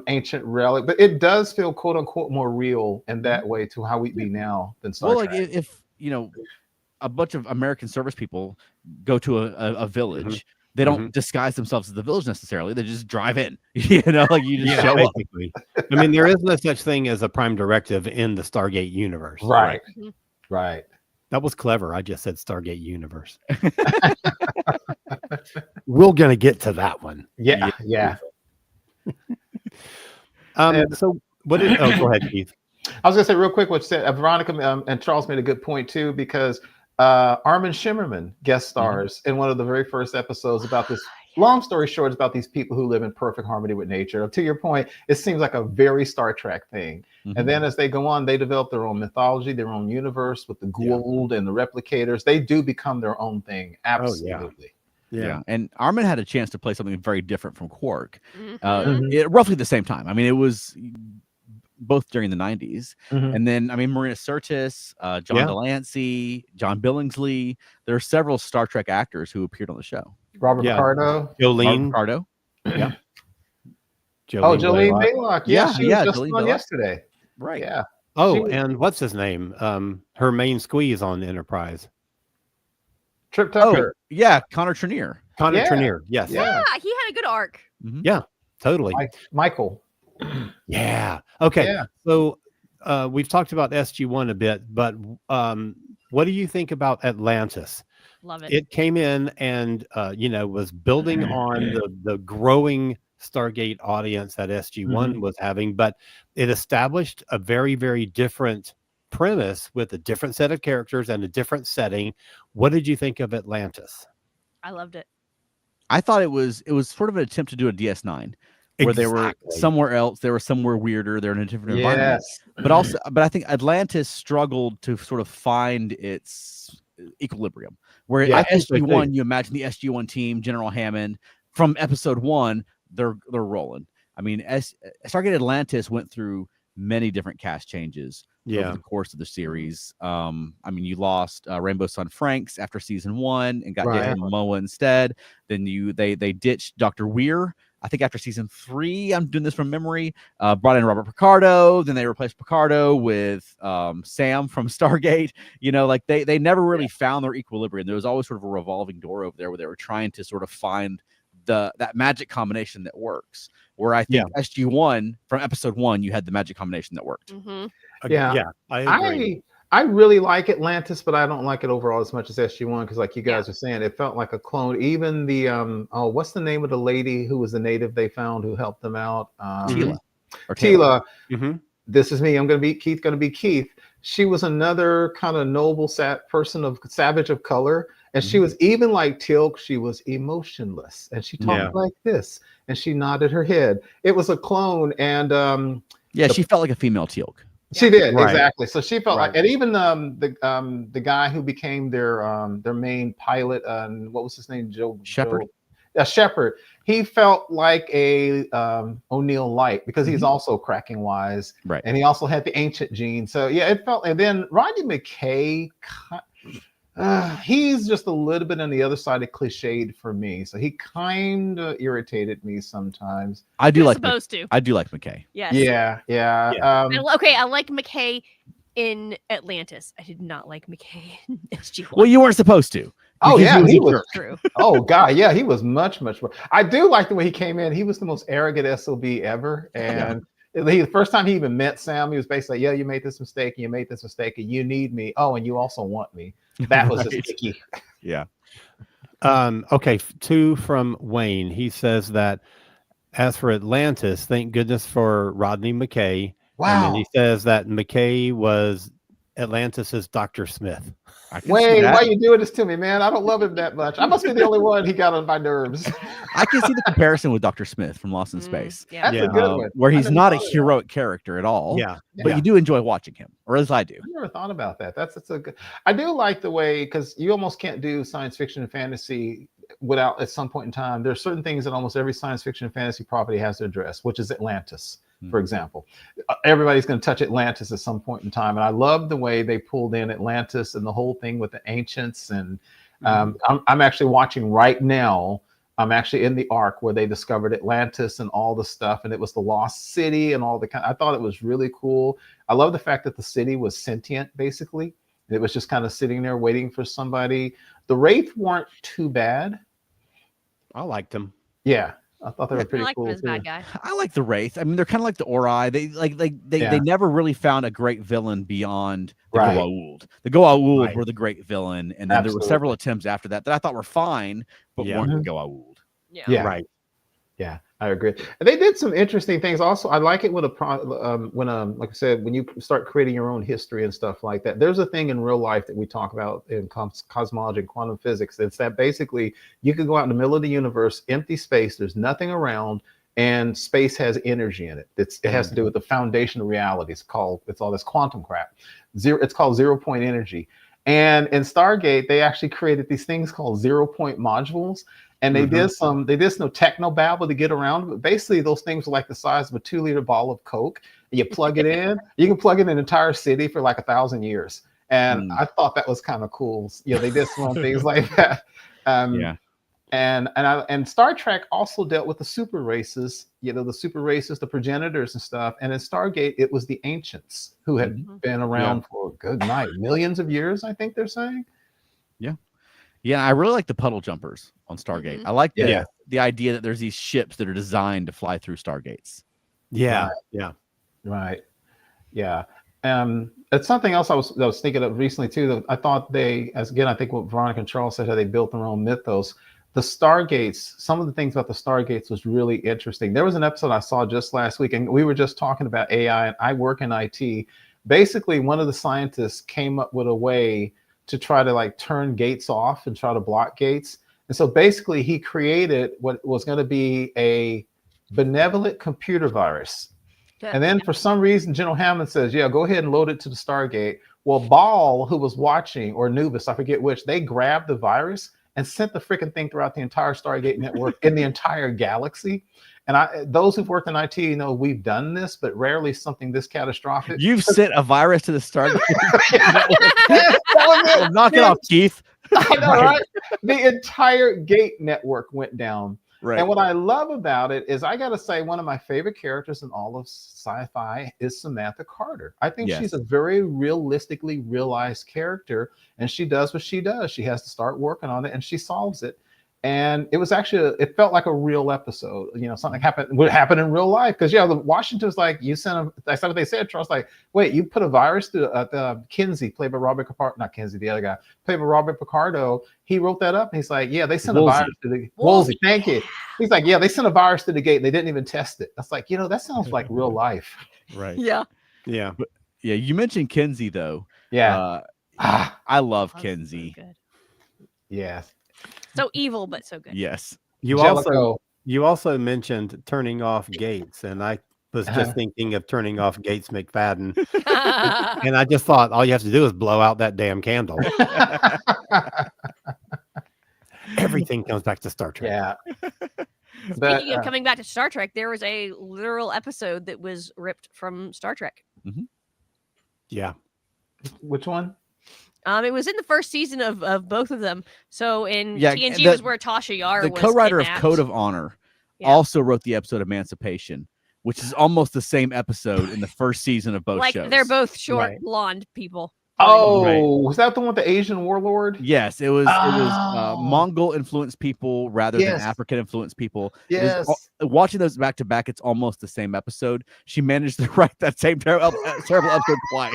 ancient relic. But it does feel quote unquote more real in that way to how we'd be now than Star Trek. Like if a bunch of American service people go to a village. They don't disguise themselves as the village necessarily. They just drive in, like you just show up. I mean, there is no such thing as a prime directive in the Stargate universe. Right. That was clever. I just said Stargate universe. We're going to get to that one. Yeah. So what did, go ahead, Keith. I was going to say real quick what you said. Veronica and Charles made a good point too, because Armin Shimmerman guest stars in one of the very first episodes about this long story short, it's about these people who live in perfect harmony with nature. To your point, it seems like a very Star Trek thing. And then as they go on, they develop their own mythology, their own universe with the Goa'uld and the replicators. They do become their own thing. Absolutely. Yeah. And Armin had a chance to play something very different from Quark Mhm. roughly the same time. I mean, it was both during the 90s. And then, I mean, Marina Sirtis, John Delancey, John Billingsley. There are several Star Trek actors who appeared on the show. Robert Picardo. Jolene. Picardo. Yeah. Jolene Baylock. Yeah, she was just Jolene on Baylock. yesterday. Right. Yeah. Oh, and what's his name? Her main squeeze on Enterprise. Trip Tucker. Oh, yeah, Connor Trenier. Connor Trenier. Yes. Yeah, he had a good arc. Yeah, totally. Michael. Yeah. Okay. Yeah. So we've talked about SG-1 a bit, but what do you think about Atlantis? Love it. It came in and was building on the growing Stargate audience that SG-1 was having, but it established a very, very different premise with a different set of characters and a different setting. What did you think of Atlantis? I loved it. I thought it was sort of an attempt to do a DS9 where they were somewhere else, they were somewhere weirder, they're in a different environment. But I think Atlantis struggled to sort of find its equilibrium. Where at SG-1, you imagine the SG-1 team, General Hammond, from episode 1, they're rolling. I mean, Stargate Atlantis went through many different cast changes over the course of the series. I mean, you lost Rainbow Sun Franks after season 1 and got David Momoa instead. Then they ditched Dr. Weir. I think after season 3, I'm doing this from memory, brought in Robert Picardo. Then they replaced Picardo with Sam from Stargate. You know, like they never really found their equilibrium. There was always sort of a revolving door over there where they were trying to sort of find that magic combination that works. Where I think SG-1 from episode 1, you had the magic combination that worked. I agree. I really like Atlantis, but I don't like it overall as much as SG-1 because, like you guys are saying, it felt like a clone. Even the what's the name of the lady who was the native they found who helped them out? Tila. This is me. I'm going to be Keith. Going to be Keith. She was another kind of noble person of savage of color, and she was even like Teal'c. She was emotionless, and she talked like this, and she nodded her head. It was a clone, and she felt like a female Teal'c. She did exactly. So she felt like, and even the guy who became their main pilot, what was his name? Shepard. Shepard. He felt like a O'Neill Light because he's also cracking wise, right? And he also had the ancient gene. So yeah, it felt. And then Rodney McKay, he's just a little bit on the other side of cliched for me. So he kind of irritated me sometimes. I do like McKay. Yes. Yeah. I like McKay in Atlantis. I did not like McKay in SG-1. Well, you weren't supposed to. Oh yeah, he was true. Oh god, yeah, he was much more. I do like the way he came in. He was the most arrogant SOB ever, and the first time he even met Sam, he was basically like, "Yeah, you made this mistake, and you made this mistake, and you need me. Oh, and you also want me." That was just sticky. Yeah. Okay, 2 from Wayne. He says that as for Atlantis, thank goodness for Rodney McKay. Wow. And then he says that McKay was Atlantis's Dr. Smith. Wait, why are you doing this to me, man? I don't love him that much. I must be the only one he got on my nerves. I can see the comparison with Dr. Smith from Lost in Space. That's a good one. Where he's not a heroic character at all. But you do enjoy watching him, or at least I do. I never thought about that. That's a good. I do like the way, because you almost can't do science fiction and fantasy without, at some point in time, there's certain things that almost every science fiction and fantasy property has to address, which is Atlantis. For example, everybody's going to touch Atlantis at some point in time. And I love the way they pulled in Atlantis and the whole thing with the ancients. And I'm actually watching right now. I'm actually in the arc where they discovered Atlantis and all the stuff. And it was the lost city and all the I thought it was really cool. I love the fact that the city was sentient, basically. It was just kind of sitting there waiting for somebody. The Wraith weren't too bad. I liked them. Yeah. I thought they were pretty cool too. Bad guy. I like the Wraith. I mean, they're kind of like the Ori. They never really found a great villain beyond the Goa'uld. The Goa'uld were the great villain, and then there were several attempts after that I thought were fine, but weren't the Goa'uld. Yeah. I agree. And they did some interesting things. Also, I like it when like I said, when you start creating your own history and stuff like that. There's a thing in real life that we talk about in cosmology and quantum physics. It's that basically you can go out in the middle of the universe, empty space. There's nothing around, and space has energy in it. It has to do with the foundation of reality. It's all this quantum crap. It's called 0 point energy. And in Stargate, they actually created these things called 0 point modules. And they did some techno babble to get around, but basically those things are like the size of a 2-liter ball of Coke. And you plug it in, you can plug in an entire city for like 1,000 years. And I thought that was kind of cool. They did some things like that. And Star Trek also dealt with the super races, the progenitors and stuff. And in Stargate, it was the ancients who had been around for millions of years, I think they're saying. Yeah, I really like the puddle jumpers on Stargate. I like the idea that there's these ships that are designed to fly through Stargates. Right. It's something else I was thinking of recently too. That I thought I think what Veronica and Charles said, how they built their own mythos. The Stargates, some of the things about the Stargates was really interesting. There was an episode I saw just last week, and we were just talking about AI, and I work in IT. Basically, one of the scientists came up with a way to try to like turn gates off and try to block gates. And so basically he created what was going to be a benevolent computer virus. And then for some reason, General Hammond says, yeah, go ahead and load it to the Stargate. Well, Ball, who was watching, or Nubis, I forget which, they grabbed the virus and sent the freaking thing throughout the entire Stargate network in the entire galaxy. And those who've worked in IT know we've done this, but rarely something this catastrophic. You've sent a virus to the Stargate. Knock it off, Keith. I know, right? The entire gate network went down. Right. And what I love about it is, I got to say, one of my favorite characters in all of sci-fi is Samantha Carter. I think she's a very realistically realized character, and she does what she does. She has to start working on it, and she solves it. And it was actually, it felt like a real episode. Something would happen in real life. Because, the Washington's like, you sent them, that's what they said. Charles, like, wait, you put a virus to Kinsey, played by Robert Picardo, not Kinsey, the other guy, played by Robert Picardo. He wrote that up. And he's like, yeah, they sent a virus to the Woolsey. Thank you. He's like, yeah, they sent a virus to the gate. They didn't even test it. That's like, that sounds like real life. Right. Yeah. But, you mentioned Kinsey, though. Yeah. I love Kinsey. So good. Yes. So evil, but so good. Yes. You also mentioned turning off gates, and I was just thinking of turning off Gates McFadden. And I just thought all you have to do is blow out that damn candle. Everything comes back to Star Trek. Yeah. Speaking of coming back to Star Trek, there was a literal episode that was ripped from Star Trek. Yeah. Which one? It was in the first season of both of them. So in TNG was where Tasha Yar was co-writer kidnapped. of Code of Honor also wrote the episode Emancipation, which is almost the same episode in the first season of both shows. They're both short, blonde people. Was that the one with the Asian warlord? Yes, it was. It was Mongol influenced people rather than African influenced people. Yes. Watching those back to back, it's almost the same episode. She managed to write that same terrible episode twice.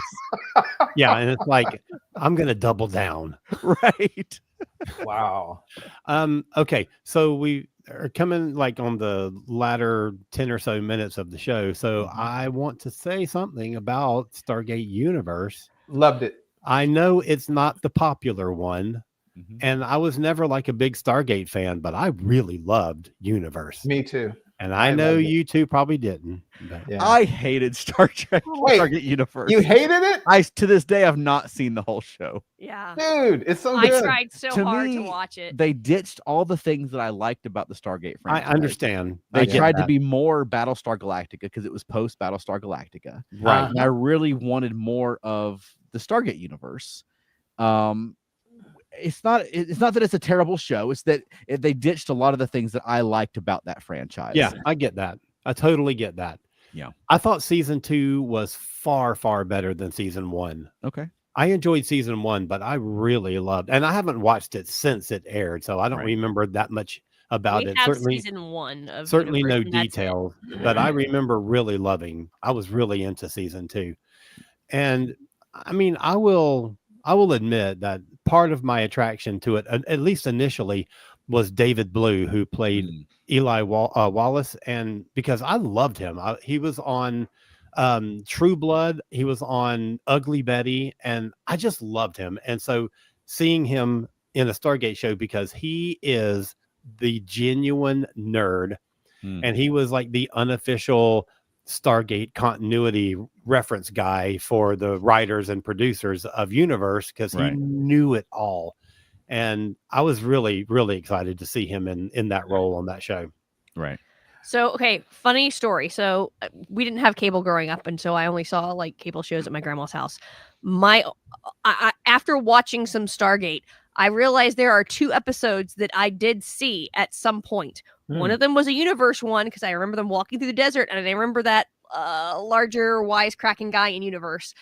Yeah, and it's like, I'm gonna double down. Right. Wow. Okay, so we are coming like on the latter 10 or so minutes of the show. So I want to say something about Stargate Universe. Loved it. I know it's not the popular one, and I was never like a big Stargate fan, but I really loved Universe. Me too. And I know you two probably didn't. But I hated Star Trek. Stargate Universe. You hated it? To this day, I've not seen the whole show. Yeah. Dude, it's so good. I tried so hard to watch it. They ditched all the things that I liked about the Stargate franchise. I understand. They tried to be more Battlestar Galactica because it was post Battlestar Galactica. Right. And I really wanted more of the Stargate universe. It's not that it's a terrible show. It's that they ditched a lot of the things that I liked about that franchise. Yeah, I get that. I totally get that. Yeah. I thought season 2 was far, far better than season 1. Okay. I enjoyed season 1, but I really loved, and I haven't watched it since it aired, so I don't remember that much about it. Certainly season 1 of certainly Universe, no details, but I remember really loving. I was really into season 2. And I mean, I will admit that part of my attraction to it, at least initially, was David Blue, who played Eli Wallace, and because I loved him, he was on True Blood, he was on Ugly Betty, and I just loved him. And so seeing him in a Stargate show, because he is the genuine nerd, and he was like the unofficial Stargate continuity reference guy for the writers and producers of Universe, because he knew it all. And I was really, really excited to see him in that role on that show. Right. So, okay, funny story. So we didn't have cable growing up, and so I only saw like cable shows at my grandma's house. After watching some Stargate, I realized there are 2 episodes that I did see at some point. One of them was a Universe one, because I remember them walking through the desert, and I remember that larger wisecracking guy in Universe.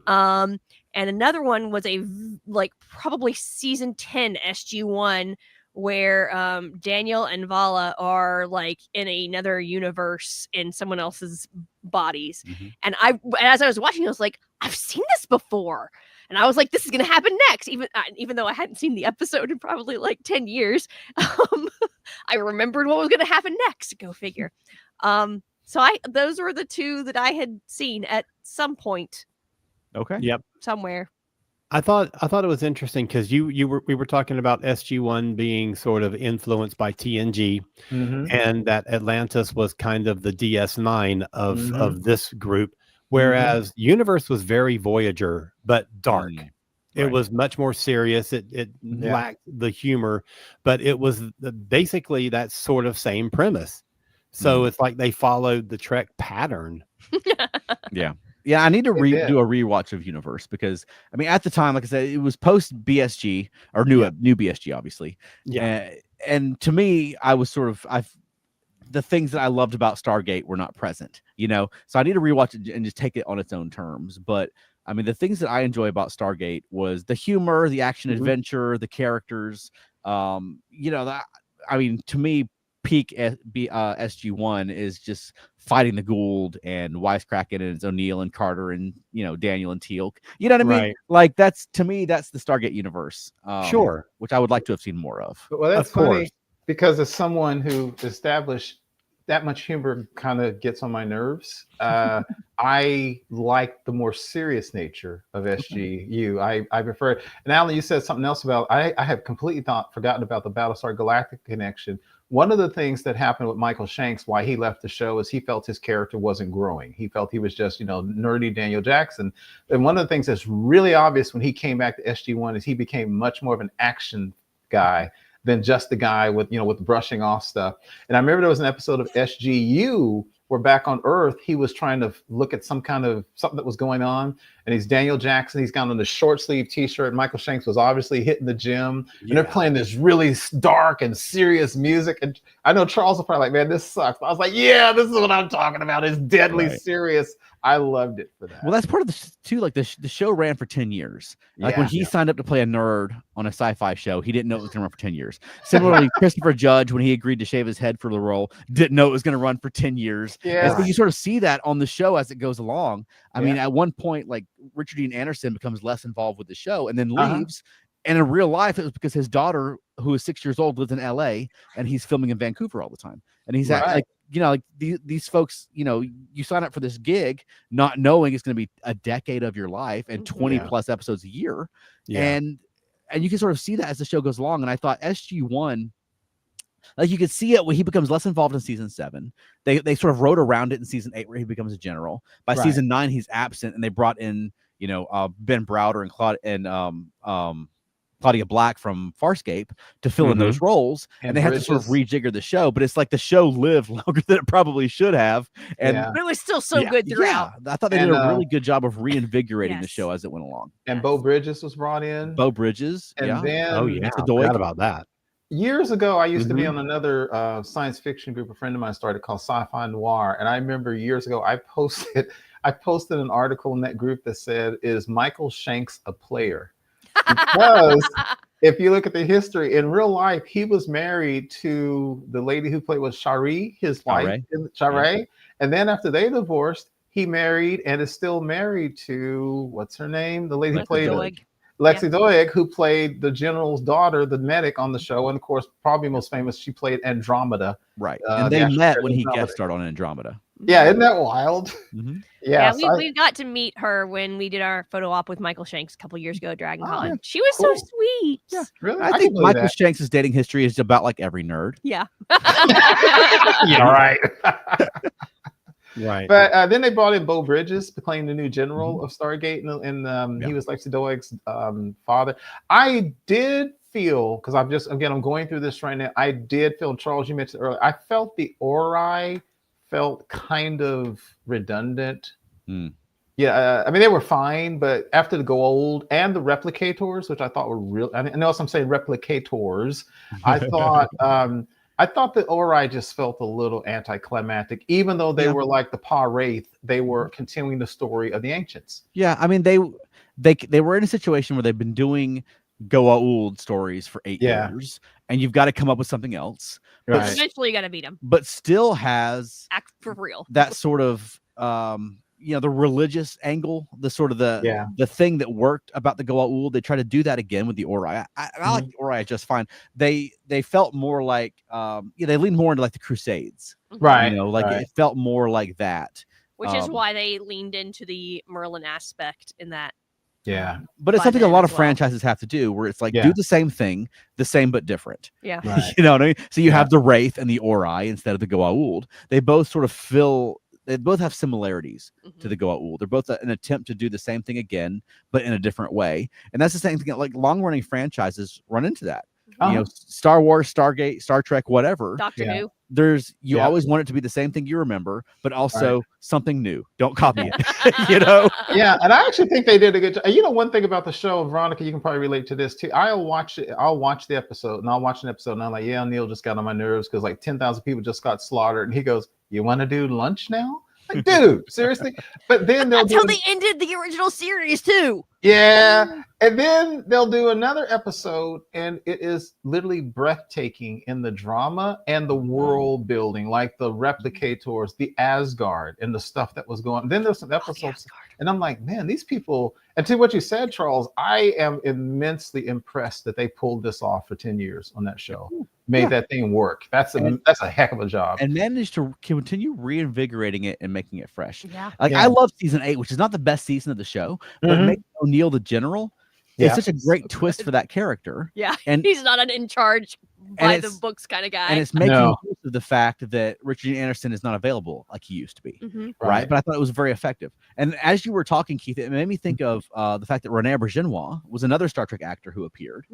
And another one was probably season 10 SG1, where Daniel and Vala are like in another universe in someone else's bodies. And as I was watching, I was like, I've seen this before. And I was like, this is going to happen next. Even though I hadn't seen the episode in probably like 10 years, I remembered what was going to happen next. Go figure. So those were the 2 that I had seen at some point. Okay. Yep. Somewhere. I thought it was interesting because we were talking about SG1 being sort of influenced by TNG, and that Atlantis was kind of the DS9 of this group, whereas Universe was very Voyager but dark. It was much more serious. It lacked the humor, but it was basically that sort of same premise. So it's like they followed the Trek pattern. Yeah, I need to do a rewatch of Universe, because I mean, at the time, like I said, it was post BSG or new BSG, obviously. Yeah, and to me, I was sort of the things that I loved about Stargate were not present, So I need to rewatch it and just take it on its own terms. But I mean, the things that I enjoy about Stargate was the humor, the action adventure, the characters. That, I mean, to me, peak SG1 is just fighting the Gould and wisecracking, and it's O'Neill and Carter and Daniel and Teal'c. You know what I mean? Like, that's, to me, that's the Stargate universe. Sure, which I would like to have seen more of. Well, that's funny, because as someone who established that much humor kind of gets on my nerves. I like the more serious nature of SGU. I prefer it. And Alan, you said something else about, I have completely forgotten about the Battlestar Galactica connection. One of the things that happened with Michael Shanks, why he left the show, is he felt his character wasn't growing. He felt he was just, nerdy Daniel Jackson. And one of the things that's really obvious when he came back to SG1 is he became much more of an action guy than just the guy with, with brushing off stuff. And I remember there was an episode of SGU where back on Earth, he was trying to look at something that was going on. And he's Daniel Jackson. He's got on the short sleeve t-shirt. Michael Shanks was obviously hitting the gym. And they're playing this really dark and serious music. And I know Charles was probably like, man, this sucks. But I was like, yeah, this is what I'm talking about. It's deadly serious. I loved it for that. Well, that's part of the too. Like the show ran for 10 years. Like when he signed up to play a nerd on a sci-fi show, he didn't know it was going to run for 10 years. Similarly, Christopher Judge, when he agreed to shave his head for the role, didn't know it was going to run for 10 years. Yeah. So you sort of see that on the show as it goes along. I mean, at one point, like Richard Dean Anderson becomes less involved with the show and then leaves. And in real life, it was because his daughter, who is 6 years old, lives in LA, and he's filming in Vancouver all the time. And he's like, these folks, you sign up for this gig not knowing it's going to be a decade of your life and 20 plus episodes a year. And you can sort of see that as the show goes along. And I thought SG1, like you could see it when he becomes less involved in season 7. They sort of wrote around it in season 8 where he becomes a general. By season 9, he's absent, and they brought in, Ben Browder and Claudia Black from Farscape to fill in those roles, and they had to sort of rejigger the show. But it's like the show lived longer than it probably should have, and but it was still so good throughout. I thought they did a really good job of reinvigorating the show as it went along. And Beau Bridges was brought in. Beau Bridges, and then I forgot about that. Years ago, I used to be on another science fiction group. A friend of mine started called Sci-Fi Noir, and I remember years ago I posted an article in that group that said, "Is Michael Shanks a player?" Because if you look at the history, in real life, he was married to the lady who played with Shari, his wife, Shari. And then after they divorced, he married and is still married to, what's her name? The lady who played Lexi Doig, who played the general's daughter, the medic on the show, and of course, probably most famous, she played Andromeda. Right, and they met when he guest starred on Andromeda. Yeah, isn't that wild? Mm-hmm. Yeah, we got to meet her when we did our photo op with Michael Shanks a couple years ago at Dragon Con. Yeah. She was so sweet. Yeah, really. I think Michael Shanks' dating history is about like every nerd. Yeah. Yeah, right. Right. But then they brought in Beau Bridges playing the new general of Stargate, and he was Lexi Doig's father. I did feel, because I'm going through this right now. I did feel, Charles, you mentioned earlier, I felt the Ori felt kind of redundant. Yeah, I mean, they were fine, but after the Goa'uld and the replicators, which I thought were real, I know I'm saying replicators, I thought the Ori just felt a little anticlimactic, even though they were like the Pa Wraith, they were continuing the story of the ancients. Yeah, I mean, they were in a situation where they've been doing Goa'uld stories for 8 years, and you've got to come up with something else. Right. But eventually, you got to beat them. But still has act for real. That sort of the religious angle, the sort of the thing that worked about the Goa'uld. They try to do that again with the Ori. I like the Ori just fine. They felt more like they leaned more into like the Crusades, right? It felt more like that, which is why they leaned into the Merlin aspect in that. Yeah, but it's something a lot of franchises have to do, where it's like do the same thing, the same but different. Yeah, you know what I mean. So you have the Wraith and the Ori instead of the Goa'uld. They both sort of they both have similarities to the Goa'uld. They're both an attempt to do the same thing again, but in a different way. And that's the same thing. Like long-running franchises run into that. Star Wars, Stargate, Star Trek, whatever. Doctor Who. There's always want it to be the same thing you remember, but also something new. Don't copy it. Yeah, and I actually think they did a good job. One thing about the show, Veronica, you can probably relate to this too. I'll watch the episode, and I'll watch an episode, and I'm like, Neil just got on my nerves because like 10,000 people just got slaughtered, and he goes, "You want to do lunch now?" Like, dude, seriously? But then that's how they ended the original series too. Yeah, and then they'll do another episode, and it is literally breathtaking in the drama and the world building, like the replicators, the Asgard, and the stuff that was going on. Then there's some episodes, and I'm like, man, these people. And to what you said, Charles, I am immensely impressed that they pulled this off for 10 years on that show. Made that thing work. That's a heck of a job. And managed to continue reinvigorating it and making it fresh. Yeah. I love season 8, which is not the best season of the show, but making O'Neill the general is such a great twist for that character. Yeah. And he's not an in charge by the books kind of guy. And it's making use of the fact that Richard Dean Anderson is not available like he used to be. Right. But I thought it was very effective. And as you were talking, Keith, it made me think of the fact that Rene Aubergenois was another Star Trek actor who appeared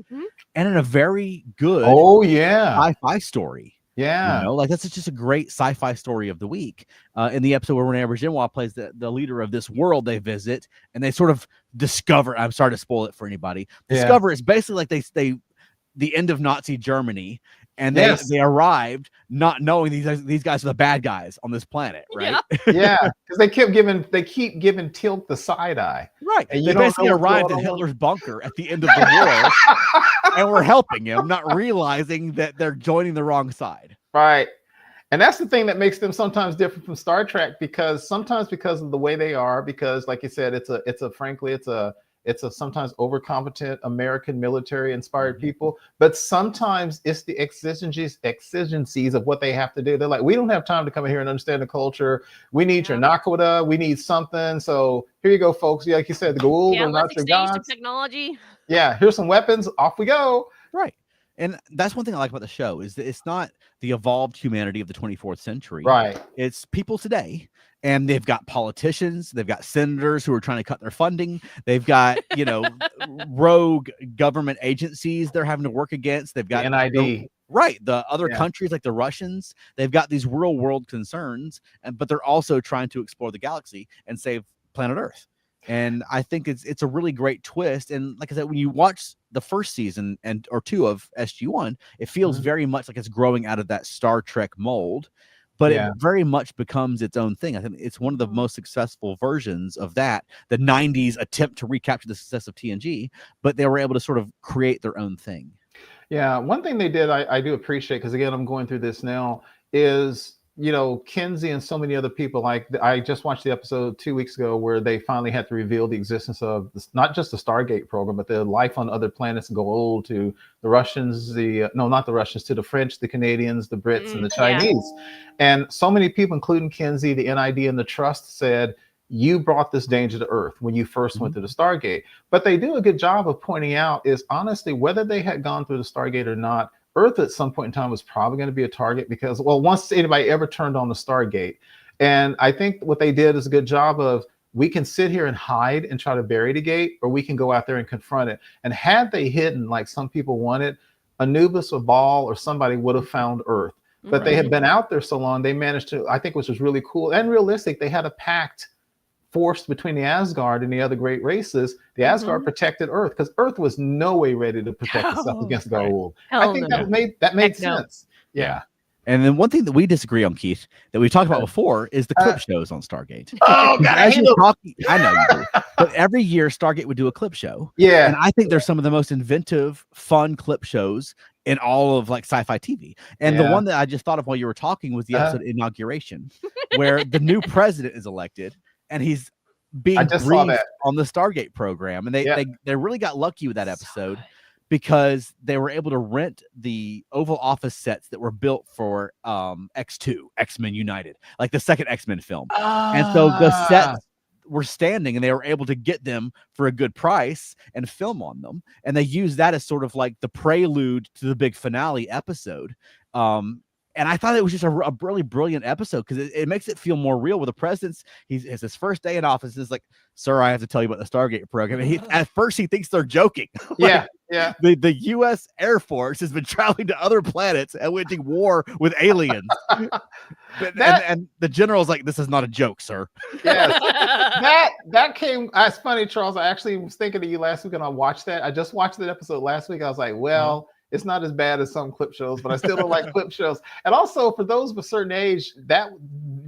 and in a very good sci-fi story. Yeah. That's just a great sci-fi story of the week. In the episode where Rene Aubergenois plays the leader of this world they visit, and they sort of discover, I'm sorry to spoil it for anybody, discover it's basically like they the end of Nazi Germany, and they arrived not knowing these guys are the bad guys on this planet, right? Yeah, because they keep giving Teal'c the side eye. Right. And they basically arrived at Hitler's bunker at the end of the war, and we're helping him, not realizing that they're joining the wrong side. Right. And that's the thing that makes them sometimes different from Star Trek, because sometimes because of the way they are, because like you said, it's a sometimes overcompetent American military inspired people, but sometimes it's the exigencies of what they have to do. They're like, we don't have time to come in here and understand the culture. We need your Nakoda. We need something. So here you go, folks. Yeah, like you said, the Goa'uld are not your gods. Technology. Yeah, here's some weapons. Off we go. Right. And that's one thing I like about the show is that it's not the evolved humanity of the 24th century. Right. It's people today. And they've got politicians, they've got senators who are trying to cut their funding. They've got, rogue government agencies they're having to work against. They've got the NID. The other countries like the Russians. They've got these real world concerns, but they're also trying to explore the galaxy and save planet Earth. And I think it's a really great twist. And like I said, when you watch the first season or two of SG-1, it feels very much like it's growing out of that Star Trek mold. But it very much becomes its own thing. I think it's one of the most successful versions of that. The 90s attempt to recapture the success of TNG, but they were able to sort of create their own thing. Yeah, one thing they did I do appreciate, because again, I'm going through this now, is Kinsey and so many other people, like I just watched the episode 2 weeks ago where they finally had to reveal the existence of not just the Stargate program, but the life on other planets go old to the Russians, not the Russians, to the French, the Canadians, the Brits, and the Chinese. And so many people, including Kinsey, the NID, and the Trust said, you brought this danger to Earth when you first went through the Stargate. But they do a good job of pointing out is honestly, whether they had gone through the Stargate or not, Earth at some point in time was probably going to be a target because, well, once anybody ever turned on the Stargate. And I think what they did is a good job of, we can sit here and hide and try to bury the gate, or we can go out there and confront it. And had they hidden, like some people wanted, Anubis or Baal or somebody would have found Earth. But they had been out there so long, they managed to, I think, which was really cool and realistic, they had a pact forced between the Asgard and the other great races. The Asgard protected Earth because Earth was no way ready to protect itself against Goa'uld. I think that made sense. Yeah. And then one thing that we disagree on, Keith, that we've talked about before is the clip shows on Stargate. Oh, God, I know you do. But every year Stargate would do a clip show. Yeah. And I think there's some of the most inventive, fun clip shows in all of like sci-fi TV. And the one that I just thought of while you were talking was the episode Inauguration, where the new president is elected and he's being briefed on the Stargate program. And they really got lucky with that episode because they were able to rent the Oval Office sets that were built for X2, X-Men United, like the second X-Men film. And so the sets were standing and they were able to get them for a good price and film on them. And they used that as sort of like the prelude to the big finale episode. And I thought it was just a really brilliant episode because it makes it feel more real with the president's. It's his first day in office. It's like, sir, I have to tell you about the Stargate program. And at first he thinks they're joking. The U.S. Air Force has been traveling to other planets and waging war with aliens. And the general's like, this is not a joke, sir. Yes. that came as funny, Charles. I actually was thinking of you last week and I watched that. I just watched that episode last week. I was like, well, it's not as bad as some clip shows, but I still don't like clip shows. And also for those of a certain age, that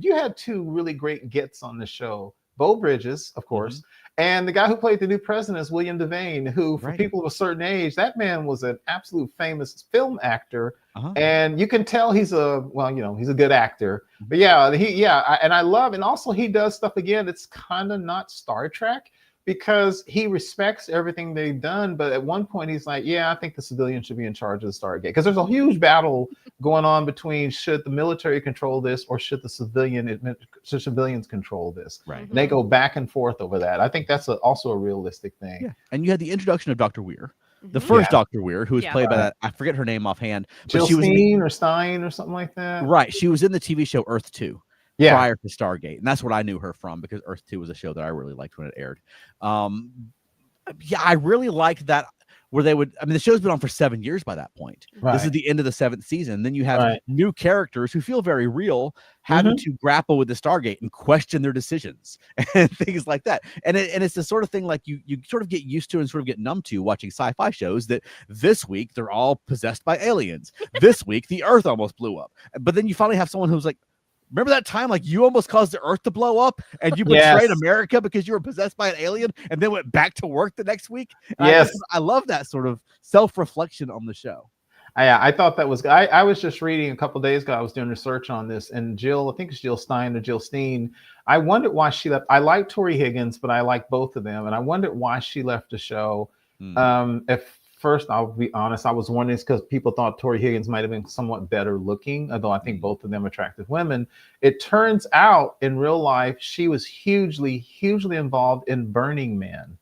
you had two really great gets on the show. Beau Bridges, of course, and the guy who played the new president is William Devane, who for people of a certain age, that man was an absolute famous film actor. And you can tell he's a good actor. But and I love, and also he does stuff again that's kind of not Star Trek, because he respects everything they've done. But at one point he's like, I think the civilians should be in charge of the Stargate. Because there's a huge battle going on between should the military control this or should the civilians control this. Right. And they go back and forth over that. I think that's also a realistic thing. Yeah. And you had the introduction of Dr. Weir. The first Dr. Weir, who was played by that, I forget her name offhand. Jill Stein or Stein or something like that. Right. She was in the TV show Earth 2. Prior to Stargate, and that's what I knew her from because Earth 2 was a show that I really liked when it aired. I really liked that where they would, the show's been on for 7 years by that point. This is the end of the 7th season. Then you have new characters who feel very real, having to grapple with the Stargate and question their decisions and things like that. And it's the sort of thing like you sort of get used to and sort of get numb to watching sci-fi shows that this week they're all possessed by aliens. This week the Earth almost blew up. But then you finally have someone who's like, remember that time like you almost caused the Earth to blow up and you betrayed America because you were possessed by an alien and then went back to work the next week? I love that sort of self-reflection on the show. I thought that was, I was just reading a couple of days ago, I was doing research on this, and Jill, I think it's Jill Stein or Jill Steen, I wondered why she left. I like Tori Higgins, but I like both of them, and I wondered why she left the show. First, I'll be honest, I was wondering it's because people thought Tori Higgins might have been somewhat better looking, although I think both of them attractive women. It turns out in real life, she was hugely involved in Burning Man.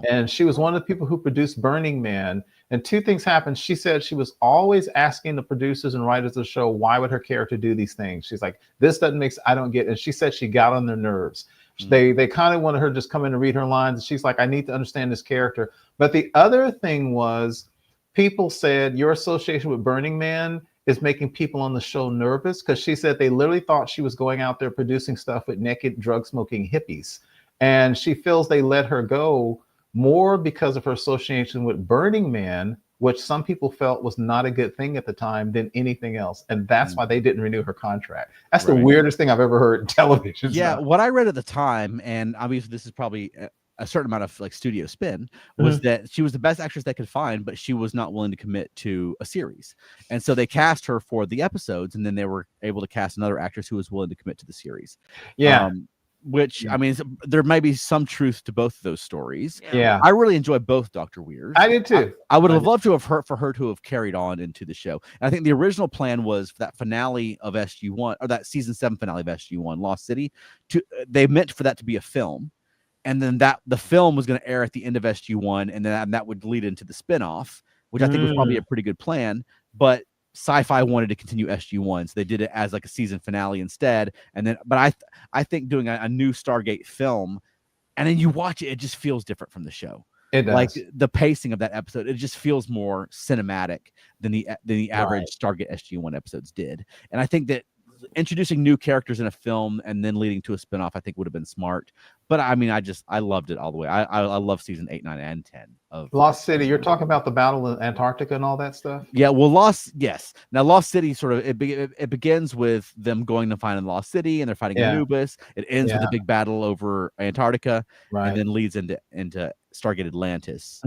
And she was one of the people who produced Burning Man. And two things happened. She said she was always asking the producers and writers of the show, why would her character do these things? She's like, this doesn't make sense. I don't get it. And she said she got on their nerves. They kind of wanted her to just come in and read her lines. And she's like, I need to understand this character. But the other thing was people said your association with Burning Man is making people on the show nervous, because she said they literally thought she was going out there producing stuff with naked drug smoking hippies. And she feels they let her go more because of her association with Burning Man, which some people felt was not a good thing at the time, than anything else. And that's why they didn't renew her contract. That's the weirdest thing I've ever heard in television. Yeah, what I read at the time, and obviously this is probably a certain amount of like studio spin was that she was the best actress they could find, but she was not willing to commit to a series. And so they cast her for the episodes, and then they were able to cast another actress who was willing to commit to the series. Which I mean, there may be some truth to both of those stories. Yeah. I really enjoy both Dr. Weirs. I did too. I would have loved to have for her to have carried on into the show. And I think the original plan was for that finale of SG1, or that season 7 finale of SG1, Lost City, they meant for that to be a film. And then the film was going to air at the end of SG1, and then that would lead into the spinoff, which I think was probably a pretty good plan. But Sci-Fi wanted to continue SG1, so they did it as like a season finale instead. And then, but I think doing a new Stargate film, and then you watch it, it just feels different from the show. It does. Like the pacing of that episode, it just feels more cinematic than the average Stargate SG1 episodes did. And I think that introducing new characters in a film and then leading to a spinoff, I think would have been smart. But I mean, I loved it all the way. I love season 8, 9, and 10 of Lost City. You're talking about the battle in Antarctica and all that stuff. Yeah, well, yes. Now, Lost City sort of it begins with them going to find Lost City, and they're fighting Anubis. It ends with a big battle over Antarctica, and then leads into Stargate Atlantis.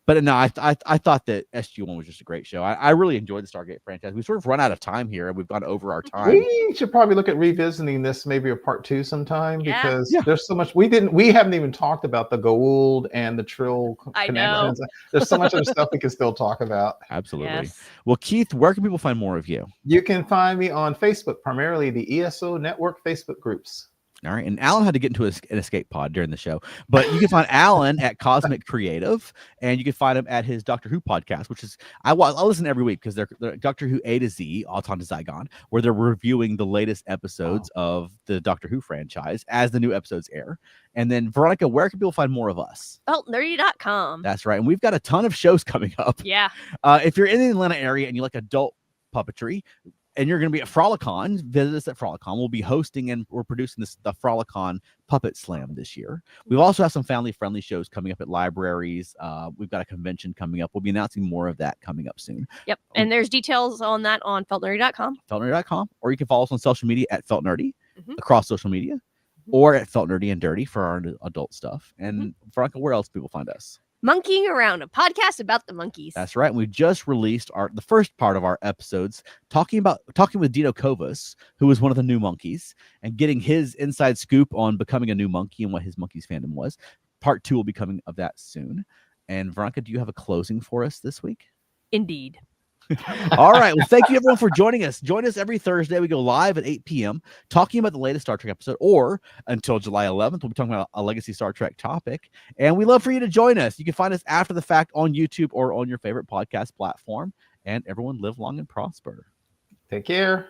But no, I thought that SG1 was just a great show. I really enjoyed the Stargate franchise. We sort of run out of time here, and we've gone over our time. We should probably look at revisiting this, maybe a part 2 sometime, because there's so much we haven't even talked about the Goa'uld and the Trill connections. There's so much other stuff we can still talk about. Absolutely. Yes. Well, Keith, where can people find more of you? You can find me on Facebook, primarily the ESO Network Facebook groups. All right. And Alan had to get into an escape pod during the show, but you can find Alan at Cosmic Creative, and you can find him at his Doctor Who podcast, which is, I listen every week because they're Doctor Who A to Z, Auton to Zygon, where they're reviewing the latest episodes of the Doctor Who franchise as the new episodes air. And then Veronica, where can people find more of us? Feltnerdy.com. That's right. And we've got a ton of shows coming up. Yeah. If you're in the Atlanta area and you like adult puppetry, and you're going to be at Frolicon, visit us at Frolicon. We'll be hosting and we're producing the Frolicon Puppet Slam this year. We also have some family-friendly shows coming up at libraries. We've got a convention coming up. We'll be announcing more of that coming up soon. Yep. And there's details on that on feltnerdy.com. Feltnerdy.com. Or you can follow us on social media at Feltnerdy across social media, or at Feltnerdy and Dirty for our adult stuff. And Veronica, where else do people find us? Monkeying Around, a podcast about the monkeys. That's right. We just released the first part of our episodes talking with Dino Kovas, who was one of the new monkeys, and getting his inside scoop on becoming a new monkey and what his monkeys fandom was. Part 2 will be coming of that soon. And Veronica, do you have a closing for us this week? Indeed. All right. Well, thank you everyone for joining us. Join us every Thursday. We go live at 8 p.m. talking about the latest Star Trek episode, or until July 11th, we'll be talking about a legacy Star Trek topic. And we love for you to join us. You can find us after the fact on YouTube or on your favorite podcast platform. And everyone live long and prosper. Take care.